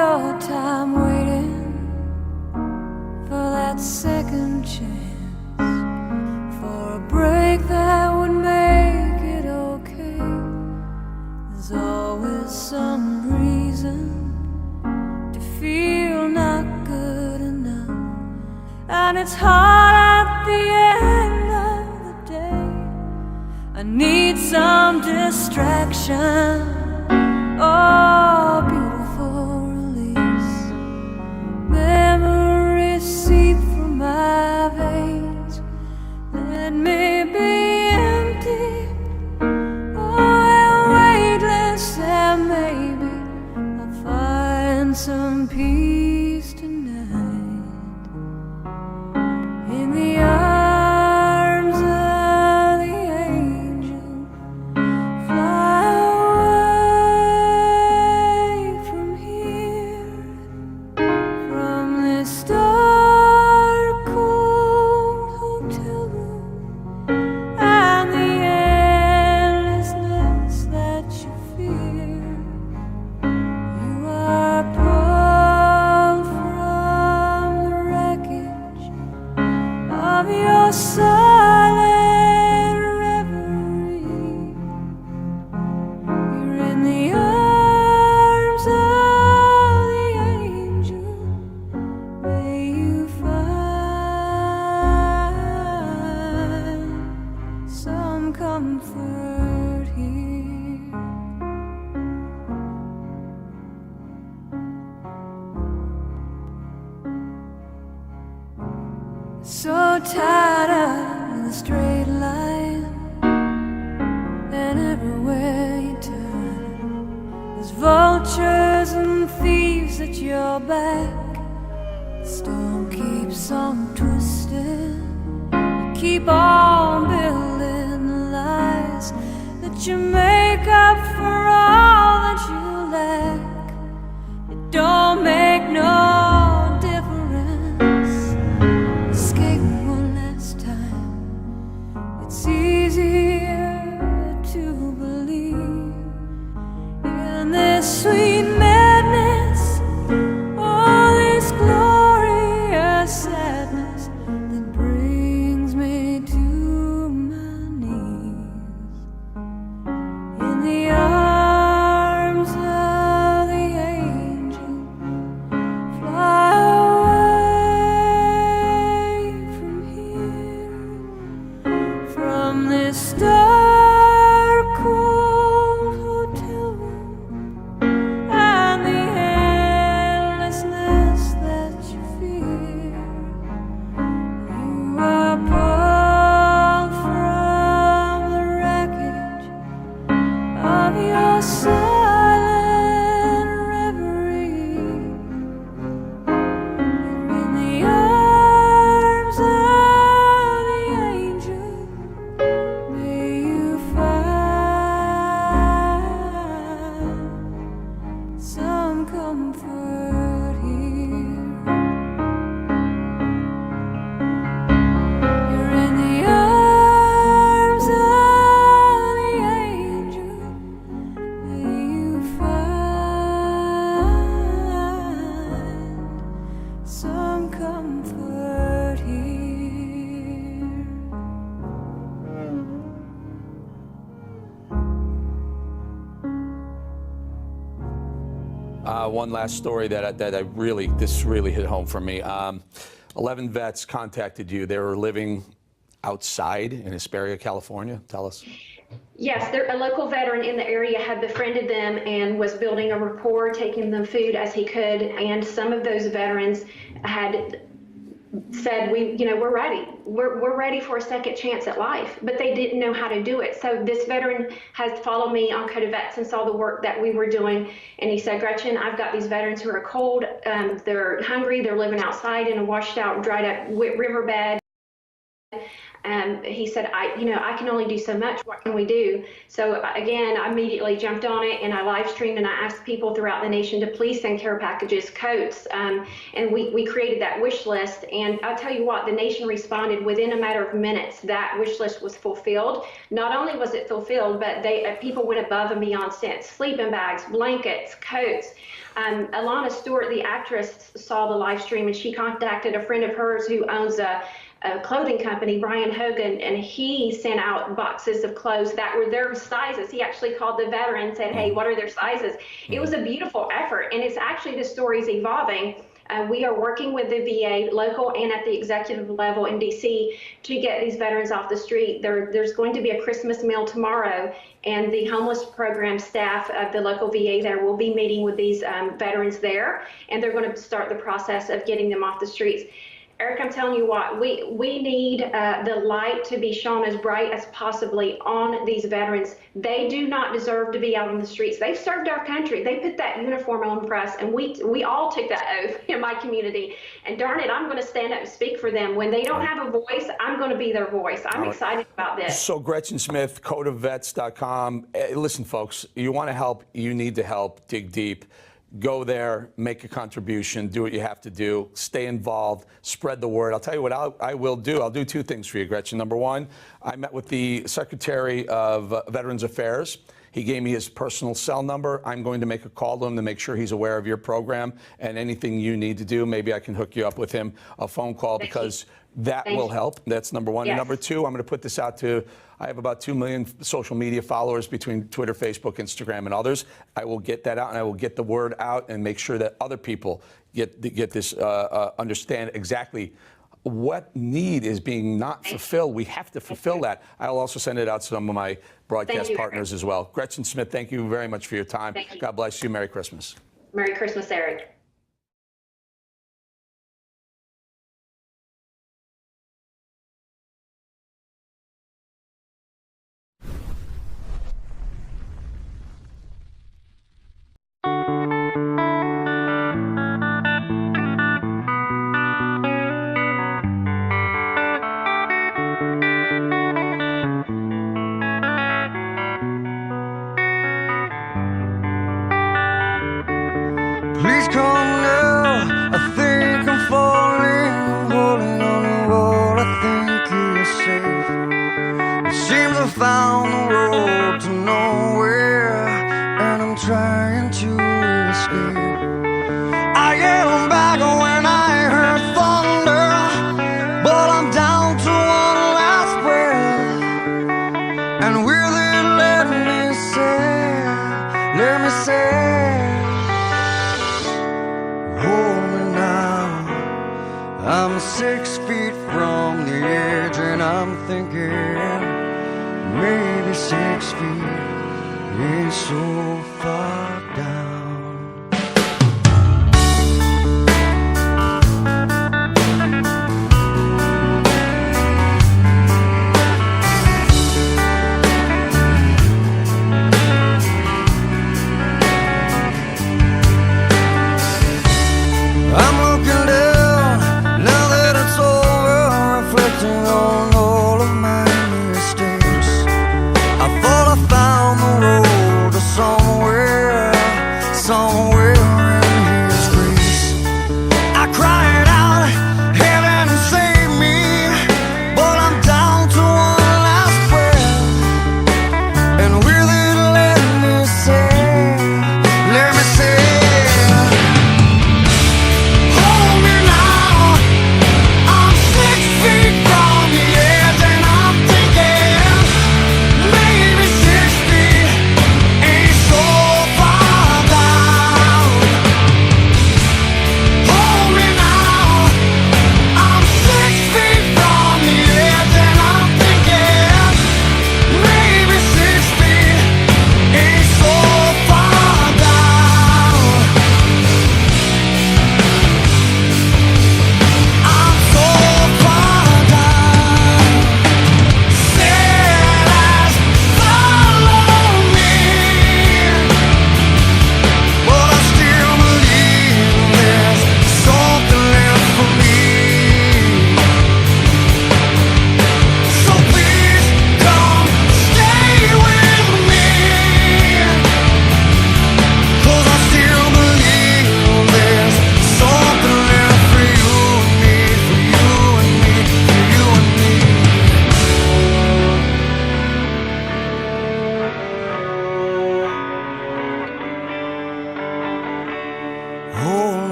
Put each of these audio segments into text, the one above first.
your time waiting for that second chance, for a break that would make it okay. There's always some reason to feel not good enough, and it's hard at the end of the day. I need some distraction, oh, beautiful release. Memories seep from my veins. Let me be empty, oh, and weightless, and maybe I'll find some peace tonight in the arms of the angel. Fly away from here, from this dark, cold hotel room, and the endlessness that you fear. You are pulled from the wreckage of your silent reverie. You're in the arms of the angel. May you find some comfort here. So tied up in a straight line, and everywhere you turn, there's vultures and thieves at your back. The storm keeps on twisting. You keep on building the lies that you make up for all that you lack. It don't make no difference. Escape one last time. It's easier to believe in this sweet madness, all this glorious sadness that brings me to my knees in the arms of the angel. Fly away from here, from this dark, cold hotel room, and the endlessness that you fear. You are pulled from the wreckage of your silent reverie. You're in the arms of the angel. May you find some comfort here. You're in the arms of the angel. May you find some comfort here. One last story this really hit home for me. 11 vets contacted you. They were living outside in Hesperia, California. Tell us. Yes, a local veteran in the area had befriended them and was building a rapport, taking them food as he could. And some of those veterans had said, we're ready. We're ready for a second chance at life, but they didn't know how to do it. So this veteran has followed me on Code of Vets and saw the work that we were doing. And he said, Gretchen, I've got these veterans who are cold. They're hungry. They're living outside in a washed out, dried up riverbed. He said, I can only do so much. What can we do? So again, I immediately jumped on it and I live streamed and I asked people throughout the nation to please send care packages, coats, and we created that wish list. And I'll tell you what, the nation responded within a matter of minutes. That wish list was fulfilled. Not only was it fulfilled, but people went above and beyond, sent sleeping bags, blankets, coats. Alana Stewart, the actress, saw the live stream and she contacted a friend of hers who owns a clothing company, Brian Hogan, and he sent out boxes of clothes that were their sizes. He actually called the veteran and said, hey, what are their sizes? It was a beautiful effort, and it's actually, the story's evolving. We are working with the VA, local and at the executive level in DC, to get these veterans off the street. There's going to be a Christmas meal tomorrow, and the homeless program staff of the local VA there will be meeting with these veterans there, and they're going to start the process of getting them off the streets. Eric, I'm telling you what, we need the light to be shone as bright as possibly on these veterans. They do not deserve to be out on the streets. They've served our country. They put that uniform on for us, and we all took that oath in my community. And darn it, I'm going to stand up and speak for them. When they don't have a voice, I'm going to be their voice. I'm excited about this. So Gretchen Smith, codeofvets.com. Listen, folks, you want to help, you need to help. Dig deep. Go there, make a contribution, do what you have to do, stay involved, spread the word. I'll tell you what I will do. I'll do two things for you, Gretchen. Number one, I met with the Secretary of Veterans Affairs. He gave me his personal cell number. I'm going to make a call to him to make sure he's aware of your program and anything you need to do. Maybe I can hook you up with him, a phone call, because that will help. That's number one. Yes. And number two, I'm going to put this out to, I have about 2 million social media followers between Twitter, Facebook, Instagram, and others. I will get that out, and I will get the word out and make sure that other people get this, understand exactly what need is being not fulfilled. We have to fulfill that. I'll also send it out to some of my broadcast partners as well. Gretchen Smith, thank you very much for your time. God bless you. Merry Christmas. Merry Christmas, Eric. Please come now, I think I'm falling, I'm holding on to what I think is safe. It seems I found the road to nowhere, and I'm trying to escape. I yelled back when I heard thunder, but I'm down to one last breath. And with it, let me say, hold me now. I'm 6 feet from the edge, and I'm thinking maybe 6 feet ain't so far down. I'm looking down, now that it's over, reflecting on all of my mistakes. I thought I found the road to somewhere,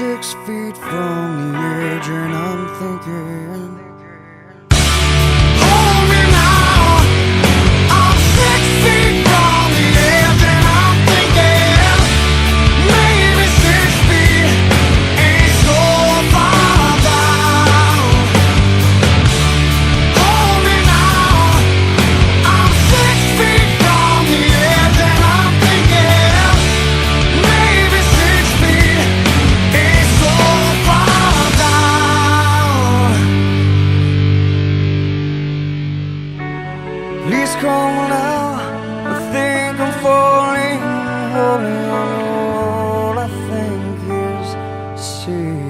6 feet from the edge, and I'm thinking, hold me now. I'm 6 feet from the edge, and I'm thinking, maybe 6 feet ain't so far down. Hold me now. I'm 6 feet from the edge, and I'm thinking, maybe 6 feet ain't so far down. Please come now. I think I'm falling, falling on all I think is safe.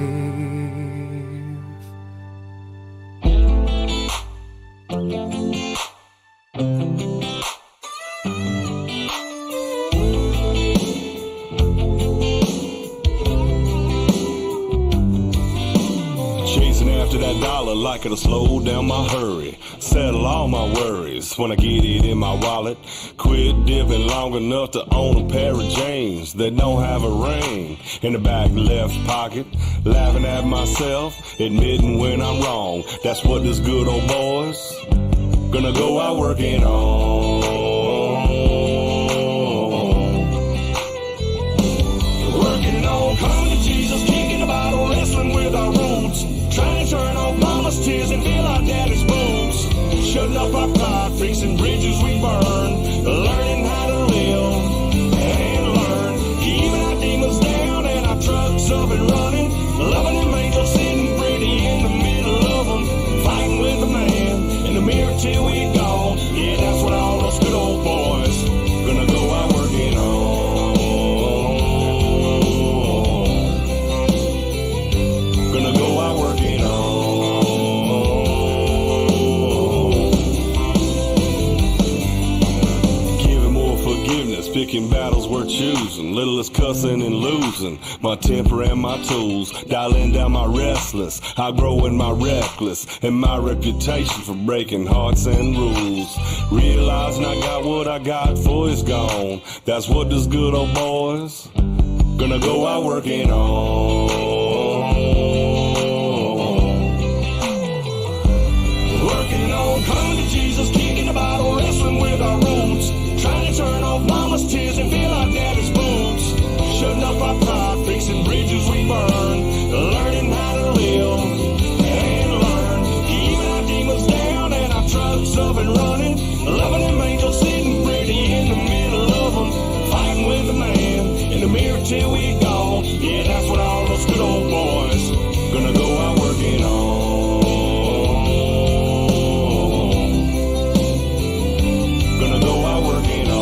Chasing after that dollar like it'll slow down my hurry. Settle all my worries when I get it in my wallet. Quit dipping long enough to own a pair of jeans that don't have a ring in the back left pocket. Laughing at myself, admitting when I'm wrong. That's what this good old boy's gonna go out working on. Working on, coming to Jesus, kicking about, wrestling with our roots. Trying to turn off mama's tears and feel our daddy's boots. Shutting up our pride, fixing bridges we burn. Learning how to live and learn. Keeping our demons down and our trucks up and running. Loving them angels sitting pretty in the middle of them. Fighting with the man in the mirror till we gone. Yeah, that's what all us good old boys gonna go out working on. Gonna go out working on. Giving more forgiveness, picking battles we're choosing. Little is cussing and losing. My temper and my tools, dialing down my restless. I grow in my reckless, and my reputation for breaking hearts and rules. Realizing I got what I got for it's gone. That's what this good old boys gonna go out working on. Working on, coming to Jesus, kicking about, wrestling with our roots. Trying to turn off mama's tears and feel our daddy's boots. Shutting up our pride, fixing bridges we burn. Learning how to live and learn. Keeping our demons down and our trucks up and running. Loving them angels sitting pretty in the middle of them. Fighting with the man in the mirror till we gone. Yeah, that's what all those good old boys gonna go out working on. Gonna go out working on.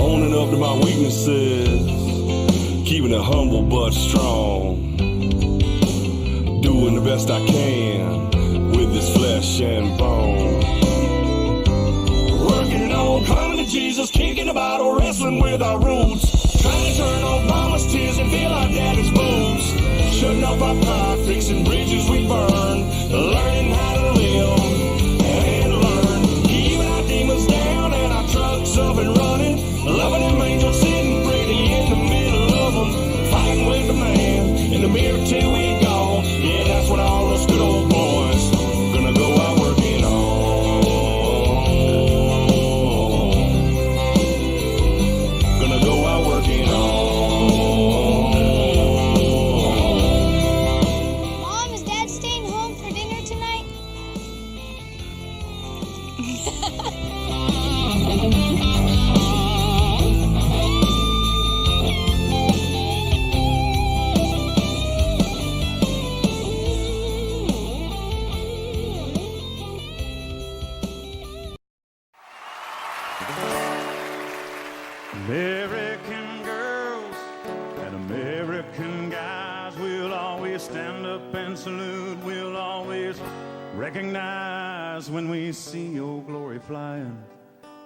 Owning up to my weaknesses, keeping it humble but strong. Doing the best I can with this flesh and bone. Working on, coming to Jesus, kicking about, wrestling with our roots. Trying to turn off mama's tears and feel our daddy's boots. Shutting up our pride, fixing bridges we burn. Learning how to live and learn. Keeping our demons down and our trucks up and running. Loving them angels sitting pretty in the middle of them. Fighting with the man in the mirror till we gone. Yeah, that's what all us good old boys gonna go out working on. Gonna go out working on. Mom, is Dad staying home for dinner tonight? American girls and American guys will always stand up and salute. We'll always recognize when we see old glory flying.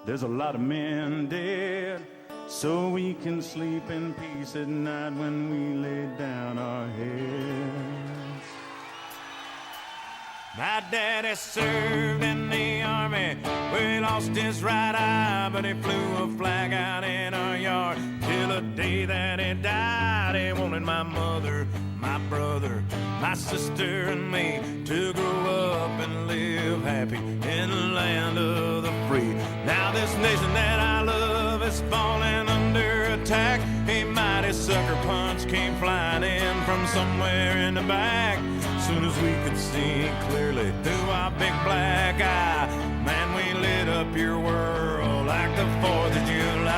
There's a lot of men dead, so we can sleep in peace at night when we lay down our heads. My daddy served in the army, where he lost his right eye, but he flew a flag out in our yard. Till the day that he died, he wanted my mother, my brother, my sister, and me to grow up and live happy in the land of the free. Now this nation that I love is falling under attack. A mighty sucker punch came flying in from somewhere in the back. Soon as we could see clearly through our big black eye, man, we lit up your world like the 4th of July.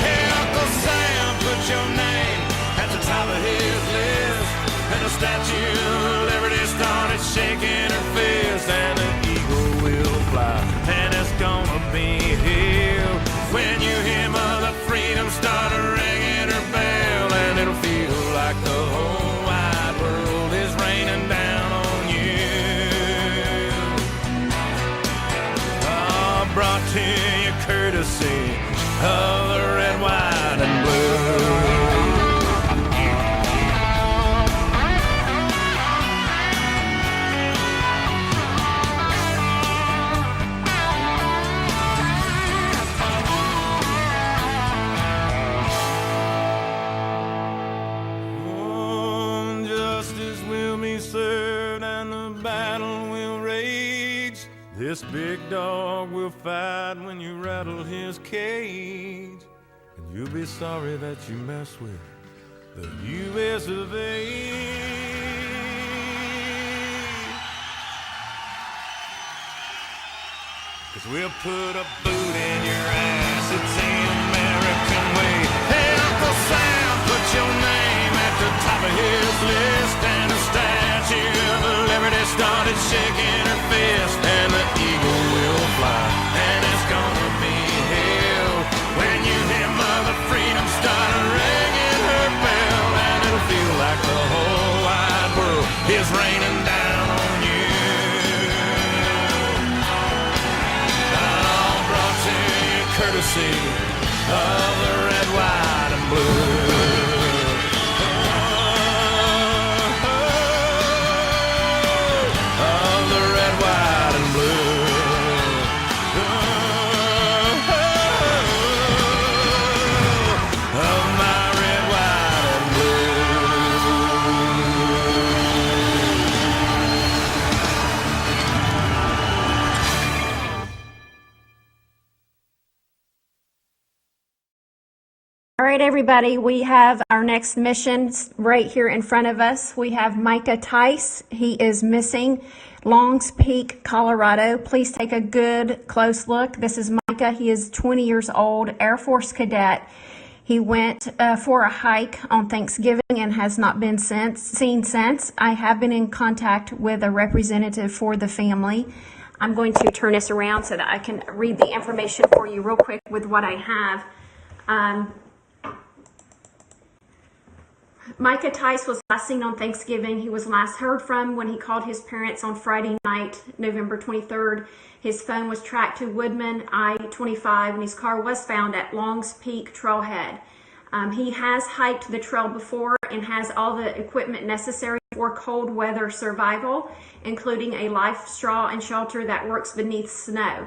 Hey, Uncle Sam, put your name at the top of his list, and the Statue of Liberty started shaking her fist, and the eagle will fly, and it's gonna be here when you hear Mother Freedom start ringing her bell, and it'll feel like the whole wide world is raining down on you. Oh, brought to you courtesy of the red, white, and blue. Served and the battle will rage. This big dog will fight when you rattle his cage, and you'll be sorry that you mess with the U.S. of A. 'Cause we'll put a boot in your ass, it's the American way. Hey, Uncle Sam, put your name at the top of his list, and the Statue of Liberty started shaking her fist, and the eagle will fly, and it's gonna be hell when you hear Mother Freedom start ringing her bell, and it'll feel like the whole wide world is raining down on you. All brought to you courtesy of the red, white, and blue. All right, everybody, we have our next mission right here in front of us. We have Micah Tice. He is missing, Longs Peak, Colorado. Please take a good, close look. This is Micah. He is 20 years old, Air Force cadet. He went for a hike on Thanksgiving and has not been seen since. I have been in contact with a representative for the family. I'm going to turn this around so that I can read the information for you real quick with what I have. Micah Tice was last seen on Thanksgiving. He was last heard from when he called his parents on Friday night, November 23rd. His phone was tracked to Woodman I-25, and his car was found at Longs Peak Trailhead. He has hiked the trail before and has all the equipment necessary for cold weather survival, including a life straw and shelter that works beneath snow.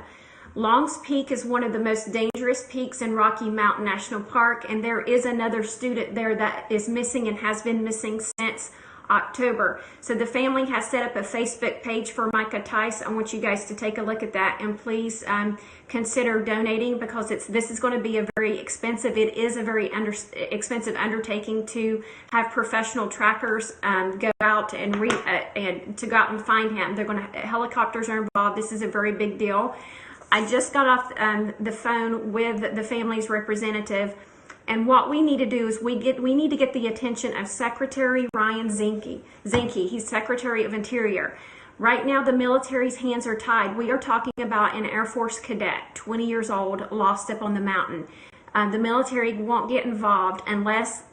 Longs Peak is one of the most dangerous peaks in Rocky Mountain National Park, and there is another student there that is missing and has been missing since October. So the family has set up a Facebook page for Micah Tice. I want you guys to take a look at that, and please consider donating, because this is going to be a very expensive, it is a very expensive undertaking to have professional trackers go out and to go out and find him. They're going to, helicopters are involved. This is a very big deal. I just got off the phone with the family's representative, and what we need to do is we need to get the attention of Secretary Ryan Zinke. He's Secretary of Interior. Right now, the military's hands are tied. We are talking about an Air Force cadet, 20 years old, lost up on the mountain. The military won't get involved unless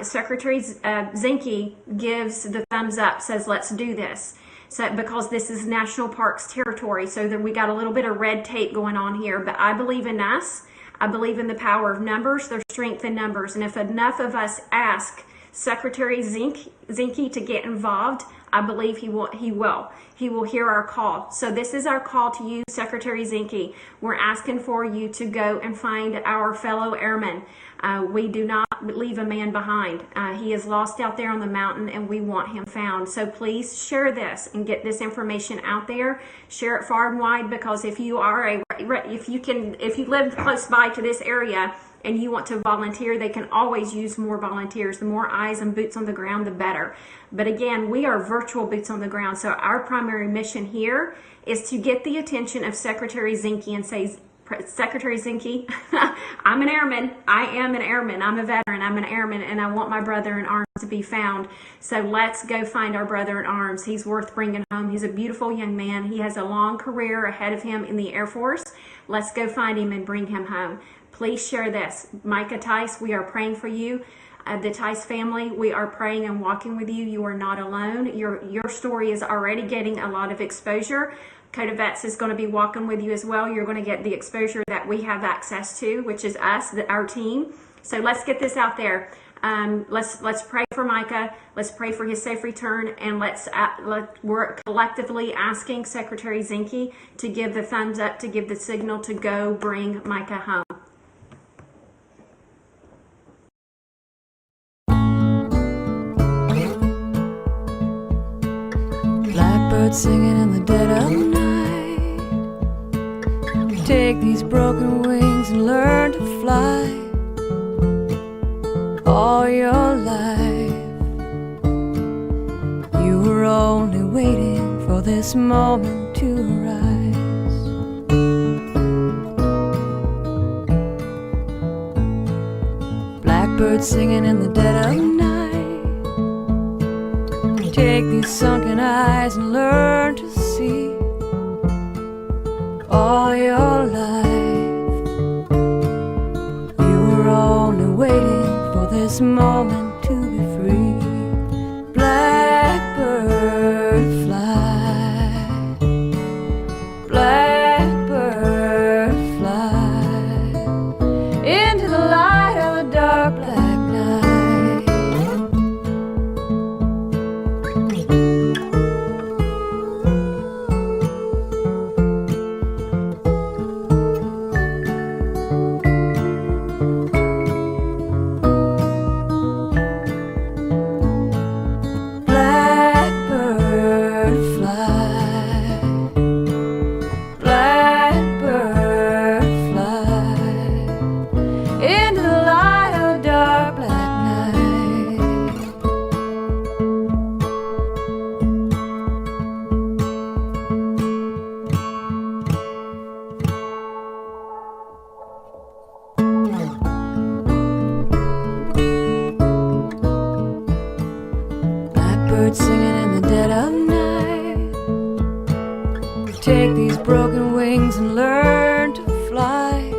Secretary Zinke gives the thumbs up, says let's do this. So, because this is National Parks territory, so that we got a little bit of red tape going on here. But I believe in us. I believe in the power of numbers. There's strength in numbers. And if enough of us ask Secretary Zinke to get involved, I believe he will hear our call. So this is our call to you, Secretary Zinke. We're asking for you to go and find our fellow airmen. We do not leave a man behind. He is lost out there on the mountain, and we want him found. So please share this and get this information out there. Share it far and wide, because if you live close by to this area and you want to volunteer, they can always use more volunteers. The more eyes and boots on the ground, the better. But again, we are virtual boots on the ground. So our primary mission here is to get the attention of Secretary Zinke and say, Secretary Zinke, I'm an airman. I am an airman. I'm a veteran. I'm an airman, and I want my brother in arms to be found. So let's go find our brother in arms. He's worth bringing home. He's a beautiful young man. He has a long career ahead of him in the Air Force. Let's go find him and bring him home. Please share this. Micah Tice, we are praying for you. The Tice family, we are praying and walking with you. You are not alone. Your story is already getting a lot of exposure. Code of Vets is going to be walking with you as well. You're going to get the exposure that we have access to, which is us, our team. So let's get this out there. Let's pray for Micah. Let's pray for his safe return, and we're collectively asking Secretary Zinke to give the thumbs up, to give the signal to go bring Micah home. Blackbird singing in the dead of night. Take these broken wings and learn to fly. All your life you were only waiting for this moment to arise. Blackbird singing in the dead of night. Take these sunken eyes and learn to see. All your life you were only waiting for this moment to be free. Blackbird fly, blackbird fly into the light of the dark black night. Birds singing in the dead of night. Take these broken wings and learn to fly.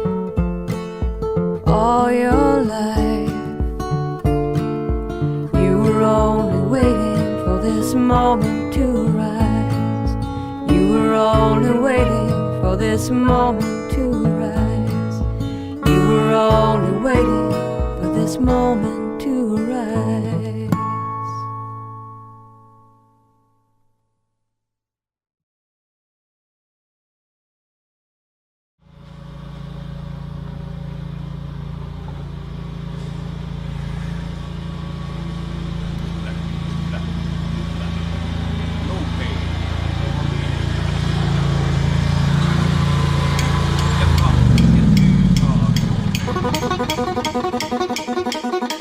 All your life you were only waiting for this moment to arise. You were only waiting for this moment to arise. You were only waiting for this moment to arise.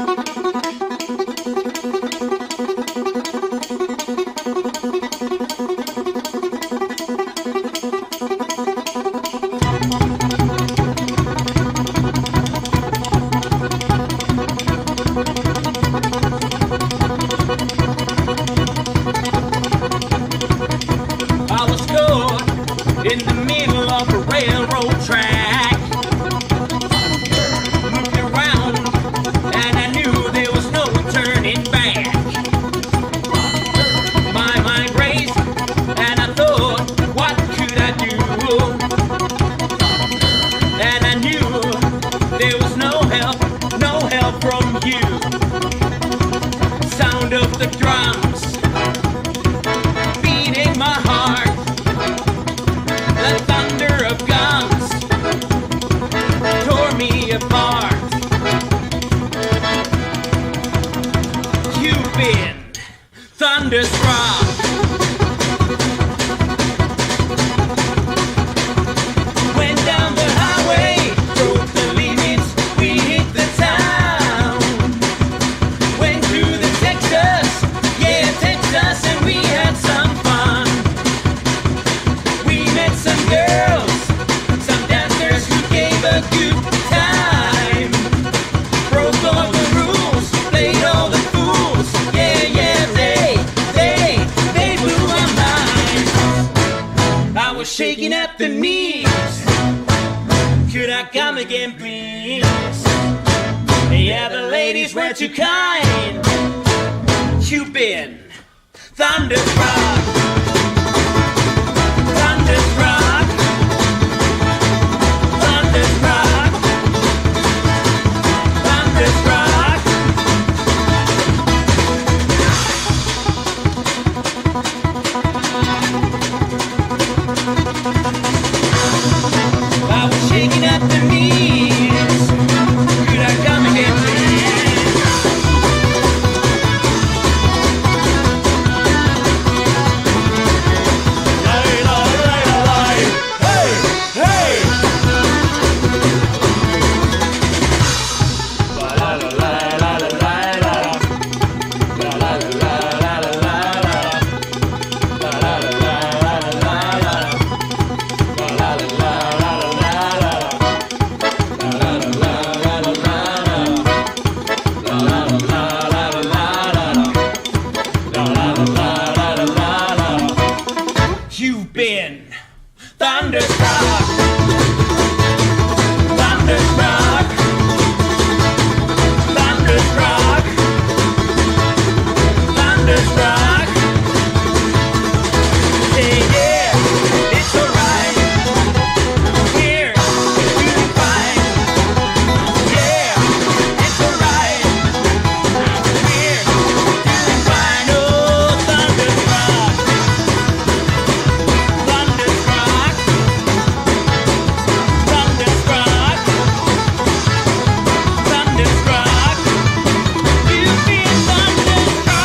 Get apart. You've been thunderstruck. Went down the highway, broke the limits, we hit the town. Went through the Texas, yeah, Texas, and we had some fun. We met some girls, some dancers who gave a good time. Broke all the rules, played all the fools, yeah, yeah, they blew my mind. I was shaking at the knees. Could I come again, please? Yeah, the ladies were too kind. You've been thunderstruck. Thunderstruck. Thunderstruck. Thunderstruck. I was shaking at the knees. Could I come again, please? Hey, hey. You've been thunderstruck. Thunderstruck. Thunderstruck. Thunderstruck. Yeah, yeah, it's alright. Here, we'll be fine. Yeah, it's alright. Here, we'll be fine. Oh, thunderstruck. Thunderstruck. Thunderstruck. Thunderstruck. You've been thunderstruck.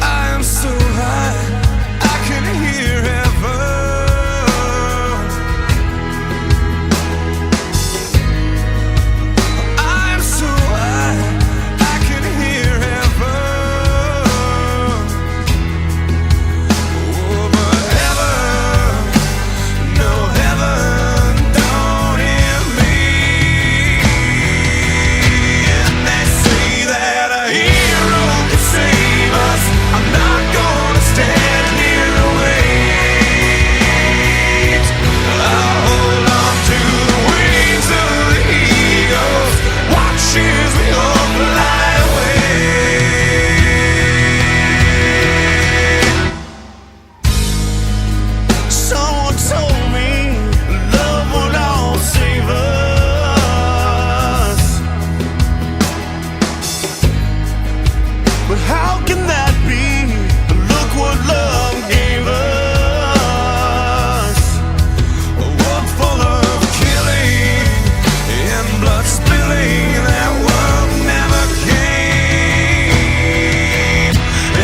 I am so high, I can hear heaven. I am so high, I can hear heaven. Oh, but heaven, no heaven, don't hear me. And they say that a hero can save us. I'm not gonna stand here and wait. I'll hold on to the wings of the eagles. Watch as we all fly away. Someone told me love would all save us. But how can that be? Look what love gave us. A world full of killing and blood spilling. That world never came.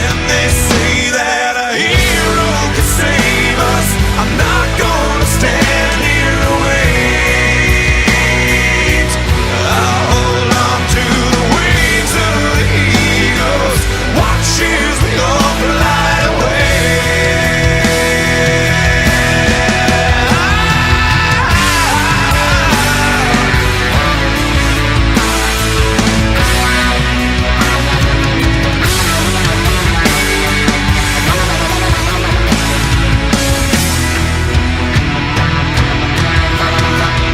And they say that a hero can save us. I'm not gonna stand here and wait. I'll hold on to the wings of the eagles. Watch as we all fly away.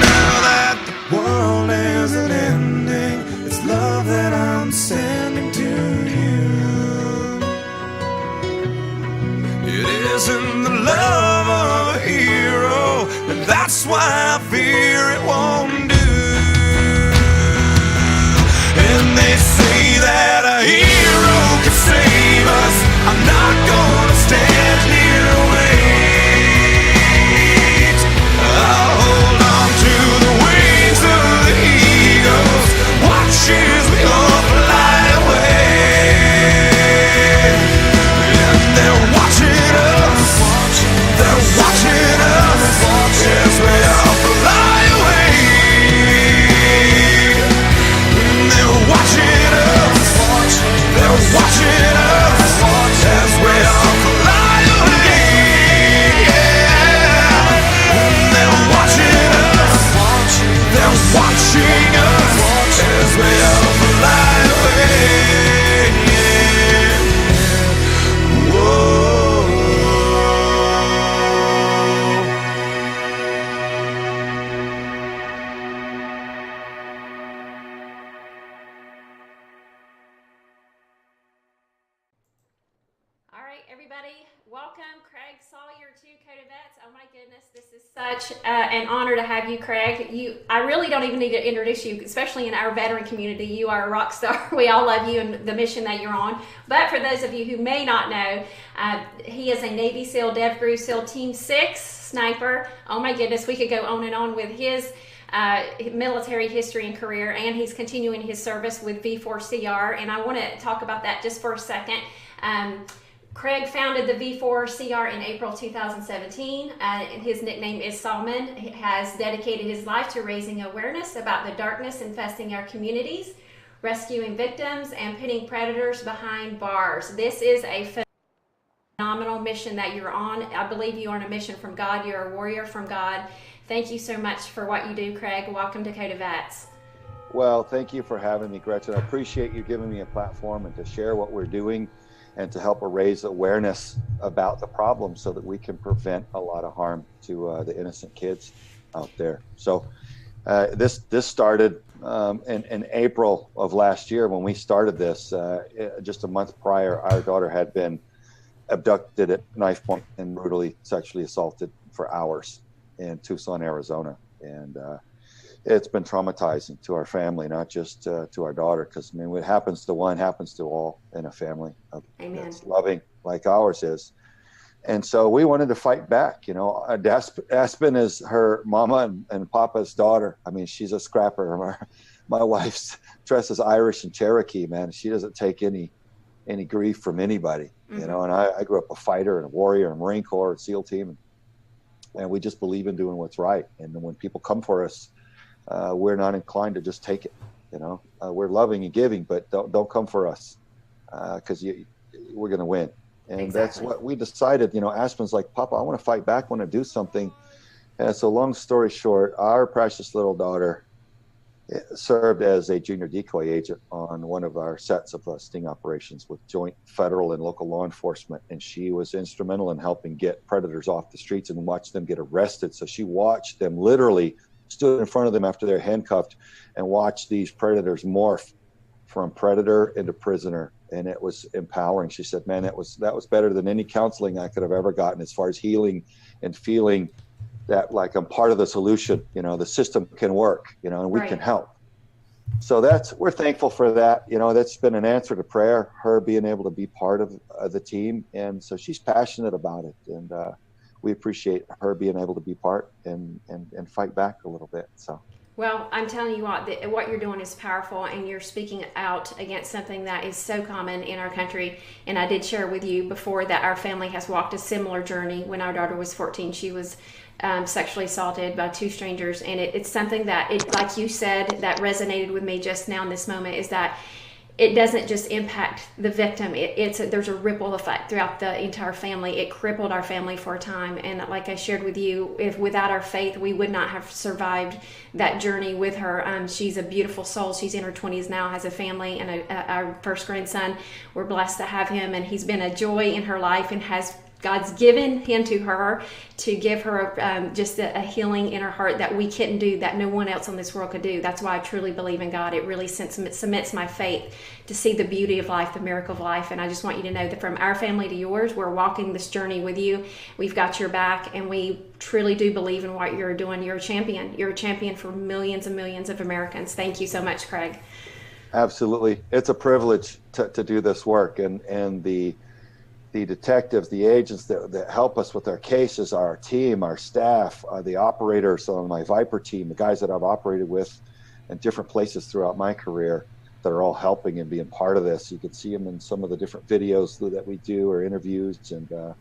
Now that the world isn't ending, it's love that I'm sending to you. It isn't the love of a hero, and that's why I fear it won't do. And they say that everybody. Welcome, Craig Sawyer to Coda Vets. Oh my goodness, this is such an honor to have you, Craig. I really don't even need to introduce you, especially in our veteran community. You are a rock star. We all love you and the mission that you're on. But for those of you who may not know, he is a Navy SEAL, DevGru SEAL Team 6 sniper. Oh my goodness, we could go on and on with his military history and career, and he's continuing his service with V4CR, and I want to talk about that just for a second. Craig founded the V4CR in April 2017. His nickname is Salman. He has dedicated his life to raising awareness about the darkness infesting our communities, rescuing victims, and putting predators behind bars. This is a phenomenal mission that you're on. I believe you are on a mission from God. You're a warrior from God. Thank you so much for what you do, Craig. Welcome to Coda Vets. Well, thank you for having me, Gretchen. I appreciate you giving me a platform and to share what we're doing and to help raise awareness about the problem so that we can prevent a lot of harm to the innocent kids out there. So this started in April of last year when we started this. Just a month prior, our daughter had been abducted at knife point and brutally sexually assaulted for hours in Tucson, Arizona. And it's been traumatizing to our family, not just to our daughter, because I mean, what happens to one happens to all in a family that's loving like ours is. And so we wanted to fight back. You know, Aspen is her mama and papa's daughter. I mean, she's a scrapper. My wife's dressed as Irish and Cherokee, man. She doesn't take any grief from anybody, you know. And I grew up a fighter and a warrior and Marine Corps and SEAL team, and we just believe in doing what's right. And when people come for us, we're not inclined to just take it. You know, we're loving and giving, but don't come for us because we're going to win. And that's what we decided. You know, Aspen's like, Papa, I want to fight back, I want to do something. And so long story short, our precious little daughter served as a junior decoy agent on one of our sets of sting operations with joint federal and local law enforcement. And she was instrumental in helping get predators off the streets and watch them get arrested. So she watched them, literally stood in front of them after they're handcuffed and watched these predators morph from predator into prisoner. And it was empowering. She said, man, that was better than any counseling I could have ever gotten as far as healing and feeling that like I'm part of the solution. You know, the system can work, you know, and we can help. So we're thankful for that. You know, that's been an answer to prayer, her being able to be part of the team. And so she's passionate about it. And we appreciate her being able to be part and fight back a little bit. So. Well, I'm telling you what you're doing is powerful, and you're speaking out against something that is so common in our country. And I did share with you before that our family has walked a similar journey. When our daughter was 14, she was sexually assaulted by two strangers. And it's something that, like you said, that resonated with me just now in this moment, is that it doesn't just impact the victim. There's a ripple effect throughout the entire family. It crippled our family for a time. And like I shared with you, if without our faith, we would not have survived that journey with her. She's a beautiful soul. She's in her 20s now, has a family and our first grandson. We're blessed to have him, and he's been a joy in her life, and God's given him to her to give her just a healing in her heart that we couldn't do, that no one else on this world could do. That's why I truly believe in God. It really cements my faith to see the beauty of life, the miracle of life. And I just want you to know that from our family to yours, we're walking this journey with you. We've got your back, and we truly do believe in what you're doing. You're a champion. You're a champion for millions and millions of Americans. Thank you so much, Craig. Absolutely. It's a privilege to do this work, and the detectives, the agents that help us with our cases, our team, our staff, the operators on my Viper team, the guys that I've operated with in different places throughout my career that are all helping and being part of this. You can see them in some of the different videos that we do or interviews. And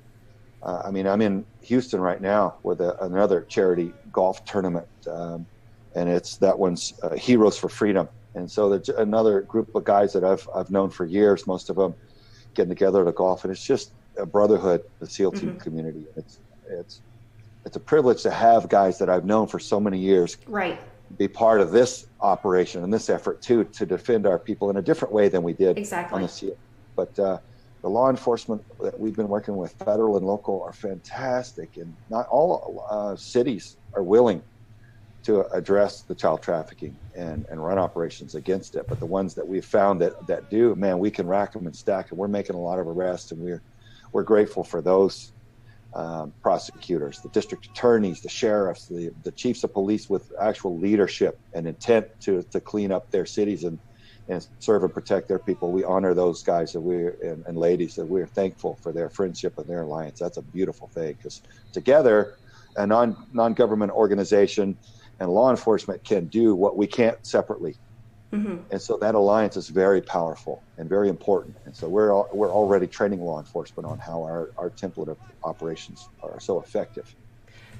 I mean, I'm in Houston right now with another charity golf tournament, and that one's Heroes for Freedom. And so there's another group of guys that I've known for years, most of them getting together to golf, and it's just a brotherhood, the SEAL team community. It's a privilege to have guys that I've known for so many years be part of this operation and this effort too, to defend our people in a different way than we did on the SEAL. But the law enforcement that we've been working with, federal and local, are fantastic, and not all cities are willing to address the child trafficking and run operations against it. But the ones that we've found that do, man, we can rack them and stack them. We're making a lot of arrests, and we're grateful for those prosecutors, the district attorneys, the sheriffs, the chiefs of police with actual leadership and intent to clean up their cities and serve and protect their people. We honor those guys and ladies, that we're thankful for their friendship and their alliance. That's a beautiful thing, because together a non-government organization and law enforcement can do what we can't separately. And so that alliance is very powerful and very important. And so we're already training law enforcement on how our template of operations are so effective.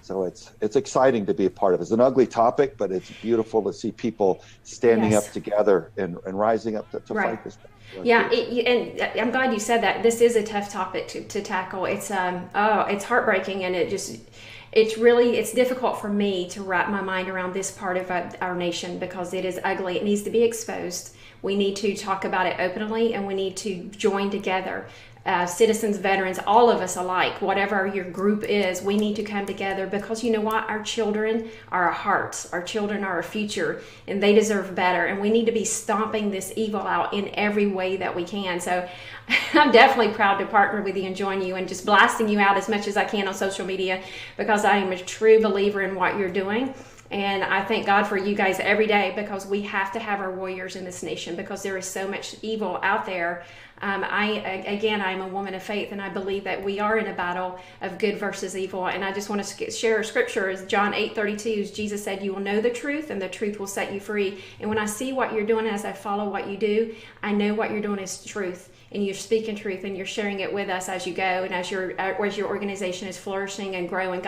So it's exciting to be a part of. It's an ugly topic, but it's beautiful to see people standing up together and rising up to fight this. Yeah, and I'm glad you said that. This is a tough topic to tackle. It's it's heartbreaking, and it's difficult for me to wrap my mind around this part of our nation, because it is ugly. It needs to be exposed. We need to talk about it openly, and we need to join together. Citizens, veterans, all of us alike, whatever your group is, we need to come together, because you know what? Our children are our hearts. Our children are our future, and they deserve better. And we need to be stomping this evil out in every way that we can. So I'm definitely proud to partner with you and join you and just blasting you out as much as I can on social media, because I am a true believer in what you're doing. And I thank God for you guys every day, because we have to have our warriors in this nation, because there is so much evil out there. I'm a woman of faith, and I believe that we are in a battle of good versus evil. And I just want to share a scripture, is John 8:32. Jesus said, "You will know the truth, and the truth will set you free." And when I see what you're doing, as I follow what you do, I know what you're doing is truth. And you're speaking truth, and you're sharing it with us as you go, and as your organization is flourishing and growing.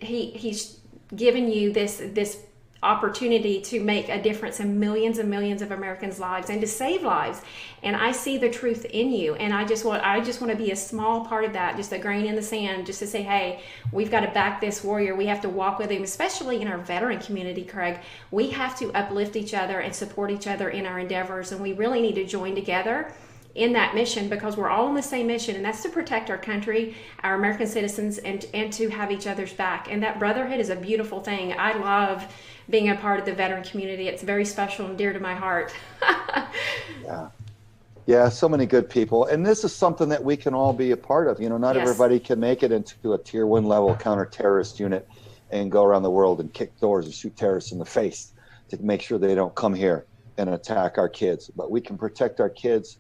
He's given you this opportunity to make a difference in millions and millions of Americans' lives, and to save lives. And I see the truth in you, and I just want to be a small part of that, just a grain in the sand, just to say, hey, we've got to back this warrior. We have to walk with him, especially in our veteran community, Craig. We have to uplift each other and support each other in our endeavors, and we really need to join together in that mission, because we're all on the same mission, and that's to protect our country, our American citizens, and to have each other's back. And that brotherhood is a beautiful thing. I love being a part of the veteran community. It's very special and dear to my heart. Yeah, so many good people. And this is something that we can all be a part of. Not everybody can make it into a tier 1 level counter-terrorist unit and go around the world and kick doors and shoot terrorists in the face to make sure they don't come here and attack our kids. But we can protect our kids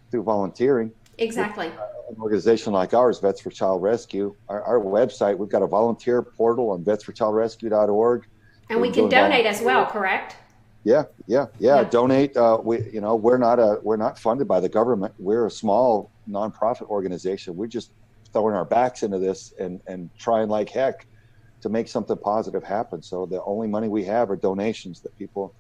through volunteering. Exactly. An organization like ours, Vets for Child Rescue, our website, we've got a volunteer portal on vetsforchildrescue.org. And we can donate as well, correct? Yeah. Donate. We're not funded by the government. We're a small nonprofit organization. We're just throwing our backs into this and trying like heck to make something positive happen. So the only money we have are donations that people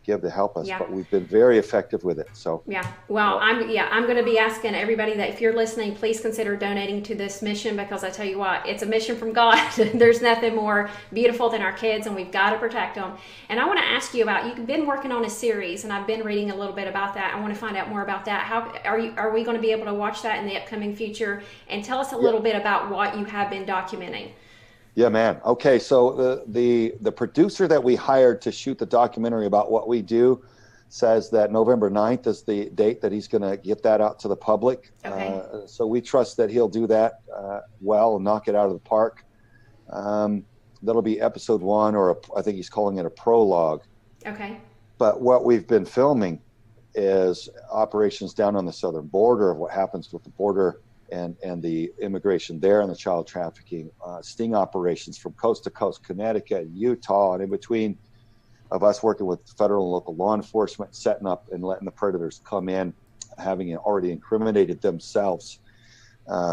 give to help us, but we've been very effective with it. So I'm going to be asking everybody that if you're listening, please consider donating to this mission, because I tell you what, it's a mission from God. There's nothing more beautiful than our kids, and we've got to protect them. And I want to ask you about, you've been working on a series, and I've been reading a little bit about that. I want to find out more about that. How are we going to be able to watch that in the upcoming future? And tell us a little bit about what you have been documenting. Yeah, man. Okay, so the producer that we hired to shoot the documentary about what we do says that November 9th is the date that he's going to get that out to the public. Okay. So we trust that he'll do that well and knock it out of the park. That'll be episode 1, or I think he's calling it a prologue. Okay. But what we've been filming is operations down on the southern border, of what happens with the border and the immigration there, and the child trafficking, sting operations from coast to coast, Connecticut, Utah, and in between, of us working with federal and local law enforcement, setting up and letting the predators come in, having already incriminated themselves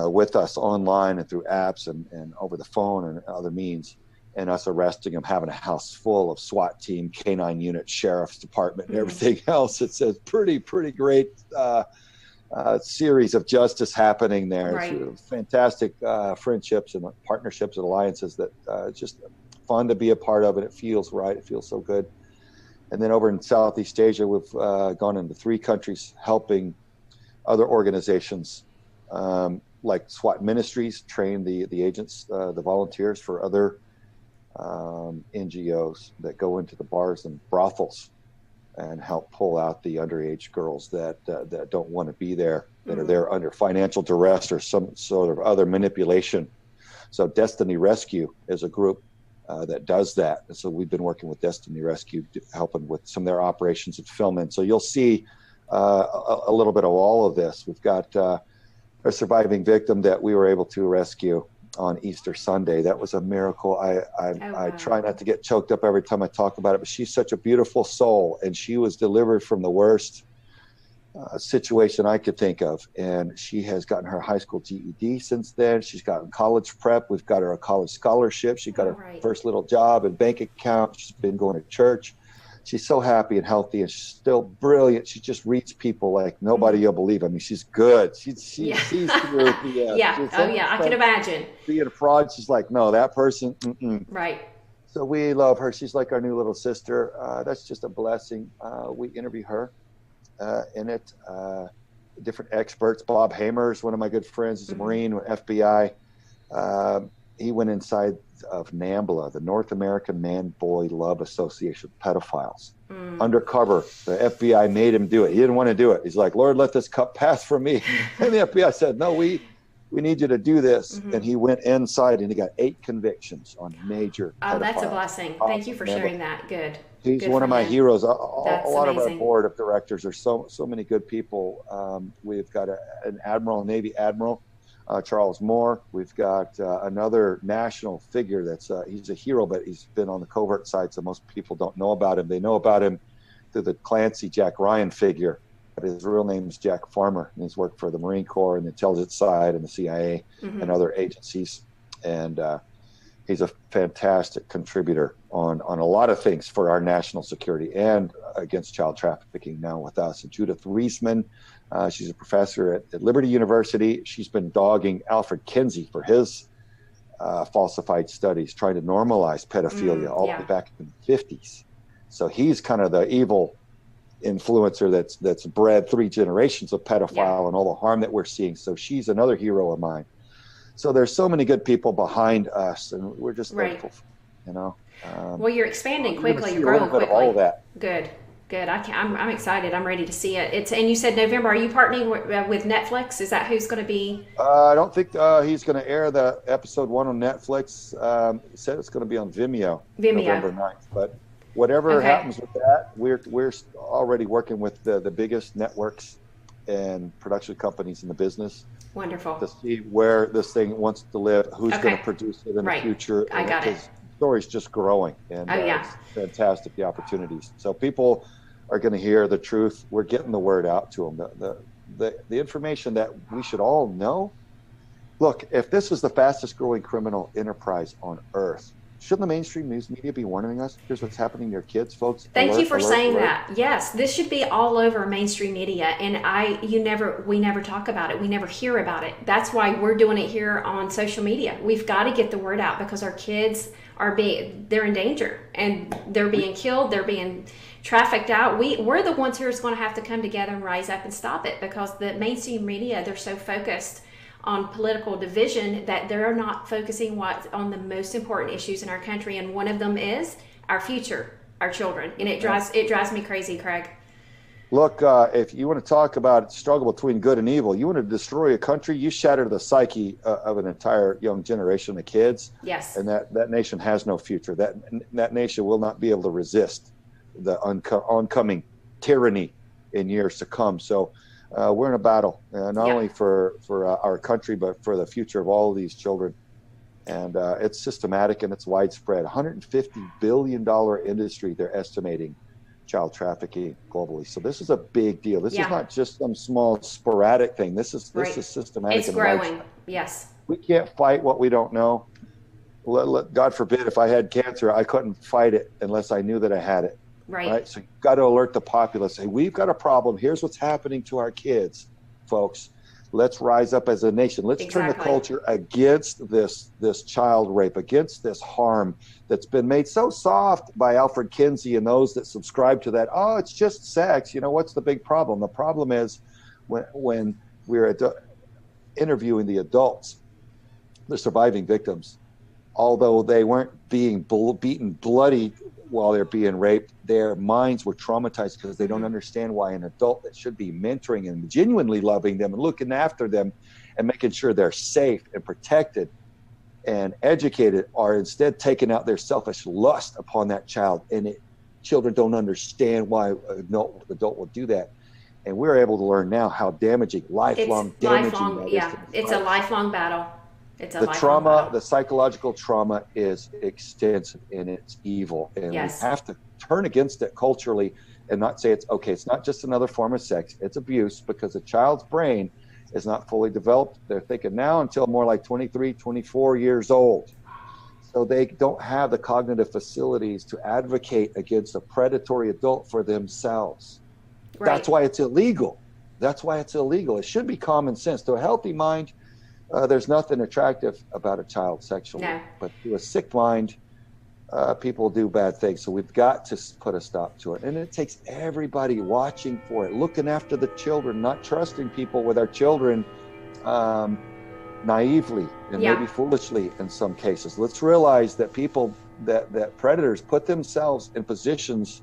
with us online and through apps and over the phone and other means, and us arresting them, having a house full of SWAT team, K-9 unit, sheriff's department, and everything else. It's a pretty great series of justice happening there. Right. It's fantastic friendships and partnerships and alliances that just fun to be a part of, and it feels right. It feels so good. And then over in Southeast Asia, we've gone into 3 countries helping other organizations like SWAT Ministries train the agents, the volunteers for other NGOs that go into the bars and brothels and help pull out the underage girls that don't want to be there, that are there under financial duress or some sort of other manipulation. So Destiny Rescue is a group that does that. And so we've been working with Destiny Rescue, helping with some of their operations and filming. So you'll see a little bit of all of this. We've got a surviving victim that we were able to rescue on Easter Sunday. That was a miracle. I try not to get choked up every time I talk about it, but she's such a beautiful soul, and she was delivered from the worst situation I could think of. And she has gotten her high school GED since then. She's gotten college prep. We've got her a college scholarship. She got her first little job and bank account. She's been going to church. She's so happy and healthy, and she's still brilliant. She just reads people like nobody you'll believe. I mean, she's good. She sees through BS. Yeah. Oh, yeah. I can imagine. Being a fraud, she's like, no, that person. Right. So we love her. She's like our new little sister. That's just a blessing. We interview her in it. Different experts. Bob Hamer is one of my good friends. He's a Marine with FBI. He went inside of NAMBLA, the North American Man-Boy Love Association of Pedophiles. Undercover. The FBI made him do it. He didn't want to do it. He's like, Lord, let this cup pass from me. And the FBI said, no, we need you to do this. And he went inside, and he got 8 convictions on major pedophiles. That's a blessing. Thank you for sharing that. Good. He's Good one of my him. heroes. A That's lot of our amazing. board of directors are so many good people. We've got an admiral, a Navy admiral, Charles Moore. We've got another national figure that's he's a hero, but he's been on the covert side, so most people don't know about him. They know about him through the Clancy Jack Ryan figure, but his real name is Jack Farmer, and he's worked for the Marine Corps and the intelligence side and the CIA and other agencies. And he's a fantastic contributor on a lot of things for our national security and against child trafficking now with us. And Judith Reisman, she's a professor at Liberty University. She's been dogging Alfred Kinsey for his falsified studies, trying to normalize pedophilia all the way back in the 50s. So he's kind of the evil influencer that's bred 3 generations of pedophile and all the harm that we're seeing. So she's another hero of mine. So there's so many good people behind us, and we're just thankful, you know. Well, you're expanding quickly. You're a growing little bit quickly. of all of that. Good. I'm excited. I'm ready to see it. And you said November. Are you partnering with Netflix? Is that who's going to be? I don't think he's going to air the episode 1 on Netflix. He said it's going to be on Vimeo. November 9th. But whatever happens with that, we're already working with the biggest networks and production companies in the business. Wonderful. To see where this thing wants to live, who's going to produce it in the future. I got it. The story's just growing, and it's fantastic, the opportunities. So people are going to hear the truth. We're getting the word out to them. The information that we should all know. Look, if this is the fastest growing criminal enterprise on earth, shouldn't the mainstream news media be warning us? Here's what's happening to your kids, folks. Thank you for saying that. Yes, this should be all over mainstream media, and we never talk about it. We never hear about it. That's why we're doing it here on social media. We've got to get the word out because our kids they're in danger, and they're being killed. They're being trafficked out. We're the ones who are going to have to come together and rise up and stop it, because the mainstream media, they're so focused on political division that they're not focusing on the most important issues in our country, and one of them is our future, our children, and it drives me crazy, Craig. Look, if you want to talk about struggle between good and evil, you want to destroy a country, you shatter the psyche of an entire young generation of kids. Yes. And that nation has no future. That nation will not be able to resist the oncoming tyranny in years to come. So we're in a battle, not only for our country, but for the future of all of these children. And it's systematic and it's widespread. $150 billion industry, they're estimating, child trafficking globally. So this is a big deal. This is not just some small sporadic thing. This is systematic. It's growing. Yes. We can't fight what we don't know. God forbid, if I had cancer, I couldn't fight it unless I knew that I had it. Right. So you've got to alert the populace. Hey, we've got a problem. Here's what's happening to our kids, folks. Let's rise up as a nation. Let's turn the culture against this child rape, against this harm that's been made so soft by Alfred Kinsey and those that subscribe to that. Oh, it's just sex. You know, what's the big problem? The problem is when we're interviewing the adults, the surviving victims, although they weren't being beaten bloody while they're being raped, their minds were traumatized because they don't understand why an adult that should be mentoring and genuinely loving them and looking after them and making sure they're safe and protected and educated are instead taking out their selfish lust upon that child. And children don't understand why an adult will do that. And we're able to learn now how damaging, lifelong damaging that is. It's a lifelong battle. It's a the lifelong trauma, battle. the psychological trauma is extensive and it's evil. And Yes. we have to turn against it culturally and not say it's okay. It's not just another form of sex. It's abuse, because a child's brain is not fully developed. They're thinking now until more like 23, 24 years old. So they don't have the cognitive facilities to advocate against a predatory adult for themselves. Right. That's why it's illegal. That's why it's illegal. It should be common sense. To a healthy mind, there's nothing attractive about a child sexually. No. But to a sick mind, people do bad things. So we've got to put a stop to it. And it takes everybody watching for it, looking after the children, not trusting people with our children naively and maybe foolishly in some cases. Let's realize that people, that predators put themselves in positions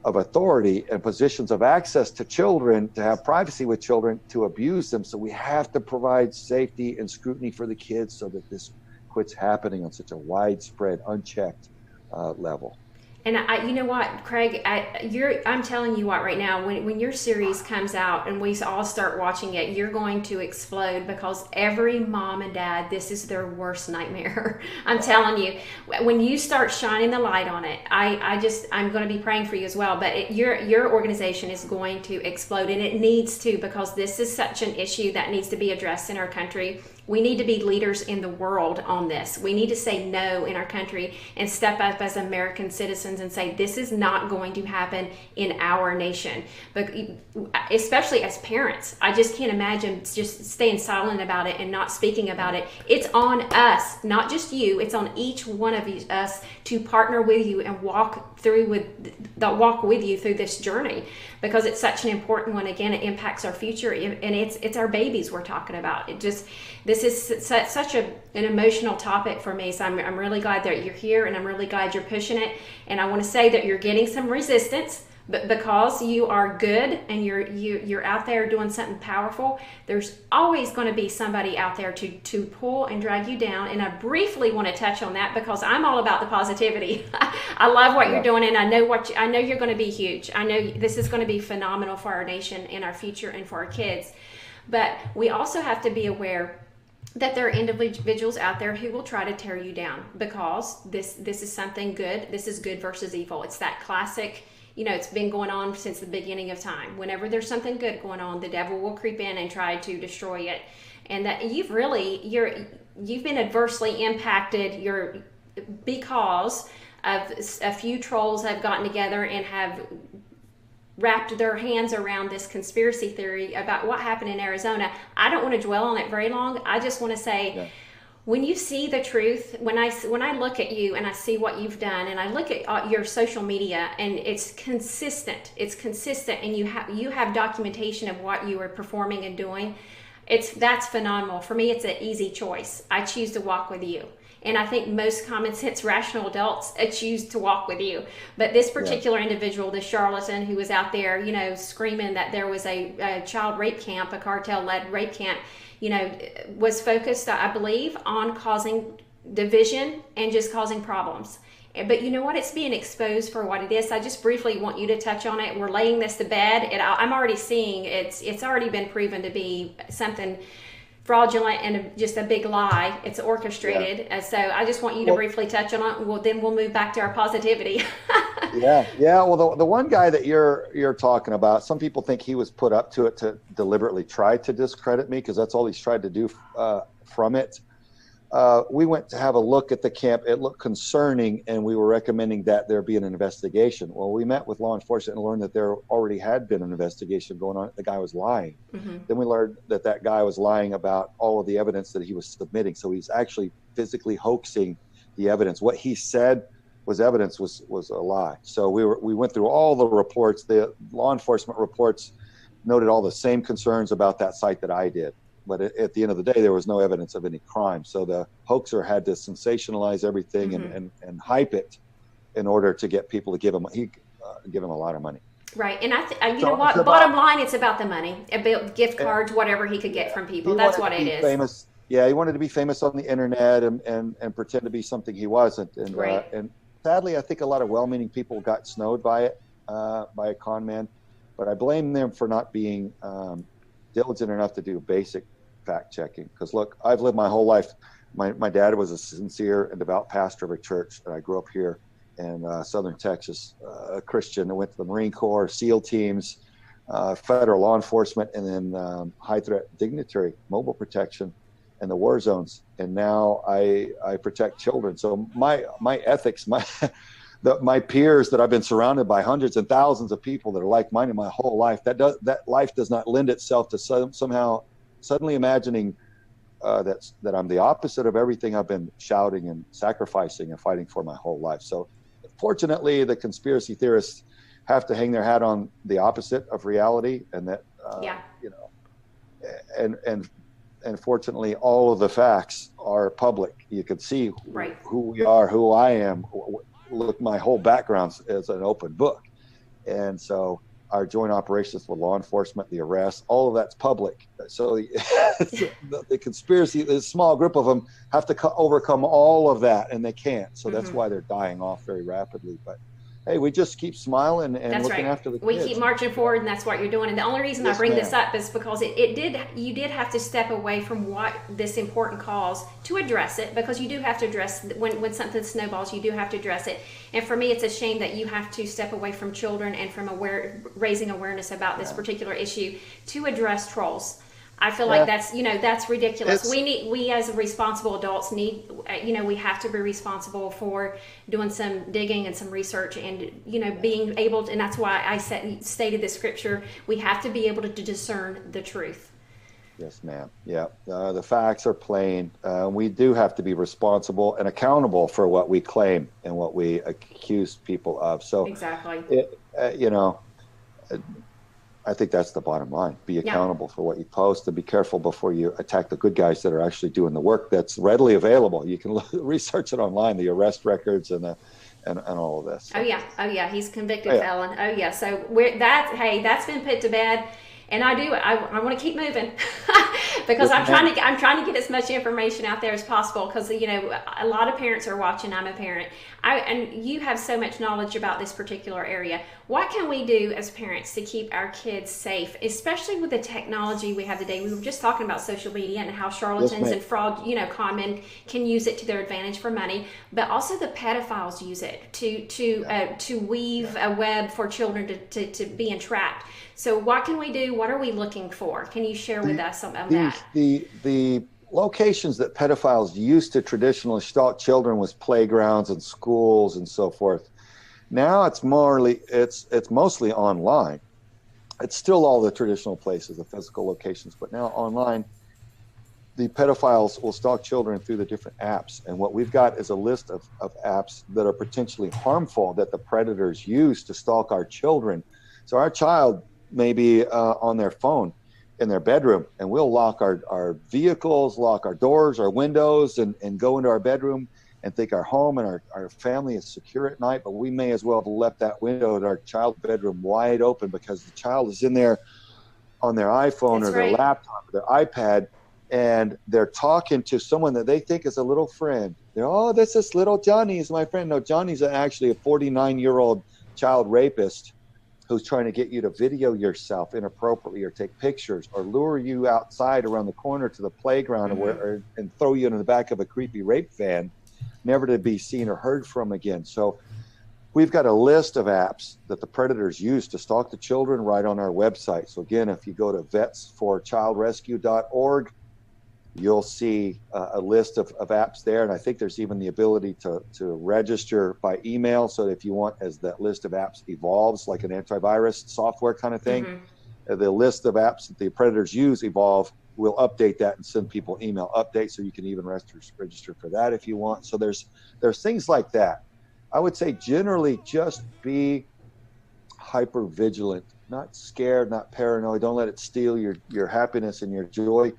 of authority and positions of access to children, to have privacy with children, to abuse them. So we have to provide safety and scrutiny for the kids so that this quits happening on such a widespread, unchecked level. And you know what, Craig, I'm telling you what right now, when your series comes out and we all start watching it, you're going to explode, because every mom and dad, this is their worst nightmare. I'm telling you, when you start shining the light on it, I'm going to be praying for you as well, but your organization is going to explode, and it needs to, because this is such an issue that needs to be addressed in our country. We need to be leaders in the world on this. We need to say no in our country and step up as American citizens and say, this is not going to happen in our nation. But especially as parents, I just can't imagine just staying silent about it and not speaking about it. It's on us, not just you. It's on each one of us to partner with you and walk with you through this journey, because it's such an important one. Again, it impacts our future, and it's our babies we're talking about. This is such an emotional topic for me. So I'm really glad that you're here, and I'm really glad you're pushing it. And I want to say that you're getting some resistance, but because you are good and you're out there doing something powerful, there's always going to be somebody out there to pull and drag you down. And I briefly want to touch on that, because I'm all about the positivity. I love what you're doing, and I know you're going to be huge. I know this is going to be phenomenal for our nation and our future and for our kids. But we also have to be aware that there are individuals out there who will try to tear you down, because this is something good. This is good versus evil. It's that classic, it's been going on since the beginning of time. Whenever there's something good going on, the devil will creep in and try to destroy it. And that you've been adversely impacted because of a few trolls have gotten together and have wrapped their hands around this conspiracy theory about what happened in Arizona. I don't want to dwell on it very long. I just want to say, when you see the truth, when I look at you and I see what you've done, and I look at your social media, and it's consistent, and you have documentation of what you are performing and doing, that's phenomenal. For me, it's an easy choice. I choose to walk with you. And I think most common sense, rational adults choose to walk with you. But this particular individual, the charlatan who was out there, screaming that there was a child rape camp, a cartel-led rape camp, was focused, I believe, on causing division and just causing problems. But you know what? It's being exposed for what it is. I just briefly want you to touch on it. We're laying this to bed. I'm already seeing it's already been proven to be something fraudulent and just a big lie. It's orchestrated. So I just want you to briefly touch on it. Well, then we'll move back to our positivity. Yeah. Well, the one guy that you're talking about, some people think he was put up to it to deliberately try to discredit me, because that's all he's tried to do from it. We went to have a look at the camp. It looked concerning, and we were recommending that there be an investigation. Well, we met with law enforcement and learned that there already had been an investigation going on. The guy was lying. Mm-hmm. Then we learned that guy was lying about all of the evidence that he was submitting. So he's actually physically hoaxing the evidence. What he said was evidence was a lie. So we went through all the reports. The law enforcement reports noted all the same concerns about that site that I did. But at the end of the day, there was no evidence of any crime. So the hoaxer had to sensationalize everything and hype it in order to get people to give him a lot of money. Right, and you So know what? it's Bottom about- line, it's about the money, about gift cards, whatever he could get from people. He That's wanted what to it be is. Famous. Yeah, he wanted to be famous on the internet and pretend to be something he wasn't. And Right. And sadly, I think a lot of well-meaning people got snowed by it, by a con man. But I blame them for not being diligent enough to do basic fact checking. Because look, I've lived my whole life. My dad was a sincere and devout pastor of a church, and I grew up here in southern Texas, a Christian. I went to the Marine Corps, SEAL teams, federal law enforcement, and then high threat dignitary mobile protection in the war zones. And now I protect children. So my ethics, my peers that I've been surrounded by hundreds and thousands of people that are like-minded my whole life, that life does not lend itself to somehow suddenly imagining that I'm the opposite of everything I've been shouting and sacrificing and fighting for my whole life. So fortunately, the conspiracy theorists have to hang their hat on the opposite of reality, and that you know, and fortunately, all of the facts are public. You can see who we are, who I am. Look, my whole background is an open book, and so our joint operations with law enforcement, the arrests, all of that's public. So the conspiracy, the small group of them have to overcome all of that, and they can't. So that's why they're dying off very rapidly. But hey, we just keep smiling and That's looking right. after the kids. We keep marching forward, and that's what you're doing. And the only reason I Yes, bring ma'am. this up is because you did have to step away from what this important cause to address it, because you do have to address when something snowballs, you do have to address it. And for me, it's a shame that you have to step away from children and from raising awareness about this particular issue to address trolls. I feel like that's ridiculous. We as responsible adults we have to be responsible for doing some digging and some research, and being able to, and that's why I stated the scripture, we have to be able to discern the truth. Yes, ma'am. Yeah, the facts are plain. We do have to be responsible and accountable for what we claim and what we accuse people of. So Exactly. I think that's the bottom line. Be accountable for what you post, and be careful before you attack the good guys that are actually doing the work that's readily available. You can research it online, the arrest records and all of this. Oh yeah, he's a convicted felon. Oh yeah, so that's been put to bed. And I want to keep moving because I'm trying to get as much information out there as possible, because a lot of parents are watching. I'm a parent, and you have so much knowledge about this particular area. What can we do as parents to keep our kids safe, especially with the technology we have today? We were just talking about social media and how charlatans and fraud, con men can use it to their advantage for money, but also the pedophiles use it to weave a web for children to be entrapped. So what can we do? What are we looking for? Can you share with us some of that? The locations that pedophiles used to traditionally stalk children was playgrounds and schools and so forth. Now it's mostly online. It's still all the traditional places, the physical locations, but now online, the pedophiles will stalk children through the different apps. And what we've got is a list of apps that are potentially harmful that the predators use to stalk our children. So our child may be on their phone in their bedroom, and we'll lock our vehicles, lock our doors, our windows, and go into our bedroom and think our home and our family is secure at night, but we may as well have left that window at our child's bedroom wide open because the child is in there on their iPhone or their laptop or their iPad, and they're talking to someone that they think is a little friend. This is little Johnny is my friend. No, Johnny's actually a 49-year-old child rapist who's trying to get you to video yourself inappropriately or take pictures or lure you outside around the corner to the playground and throw you in the back of a creepy rape van, never to be seen or heard from again. So we've got a list of apps that the predators use to stalk the children right on our website. So again, if you go to vetsforchildrescue.org, you'll see a list of apps there. And I think there's even the ability to register by email. So if you want, as that list of apps evolves, like an antivirus software kind of thing, the list of apps that the predators use evolve, we'll update that and send people email updates. So you can even register for that if you want. So there's things like that. I would say generally just be hyper vigilant, not scared, not paranoid. Don't let it steal your happiness and your joy.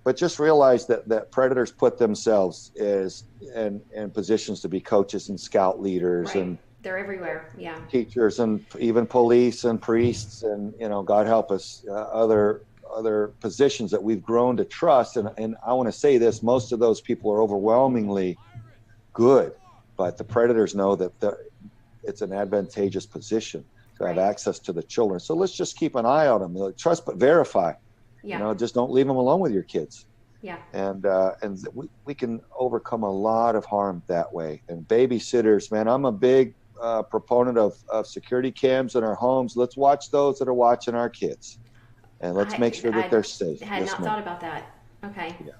But just realize that predators put themselves in positions to be coaches and scout leaders and They're everywhere. Yeah. Teachers and even police and priests and, God help us, other positions that we've grown to trust. And I want to say this, most of those people are overwhelmingly good, but the predators know that it's an advantageous position to have access to the children. So let's just keep an eye on them. Trust but verify. Yeah. Just don't leave them alone with your kids. Yeah. And we can overcome a lot of harm that way. And babysitters, man, I'm a big proponent of security cams in our homes. Let's watch those that are watching our kids, and let's make sure that they're safe. I had not thought about that. Okay. Yeah.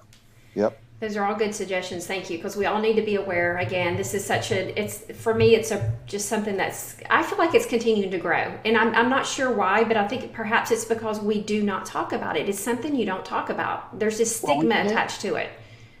Yep. Those are all good suggestions. Thank you. Because we all need to be aware. Again, this is for me, it's just something I feel like it's continuing to grow. And I'm not sure why, but I think perhaps it's because we do not talk about it. It's something you don't talk about. There's this stigma attached to it.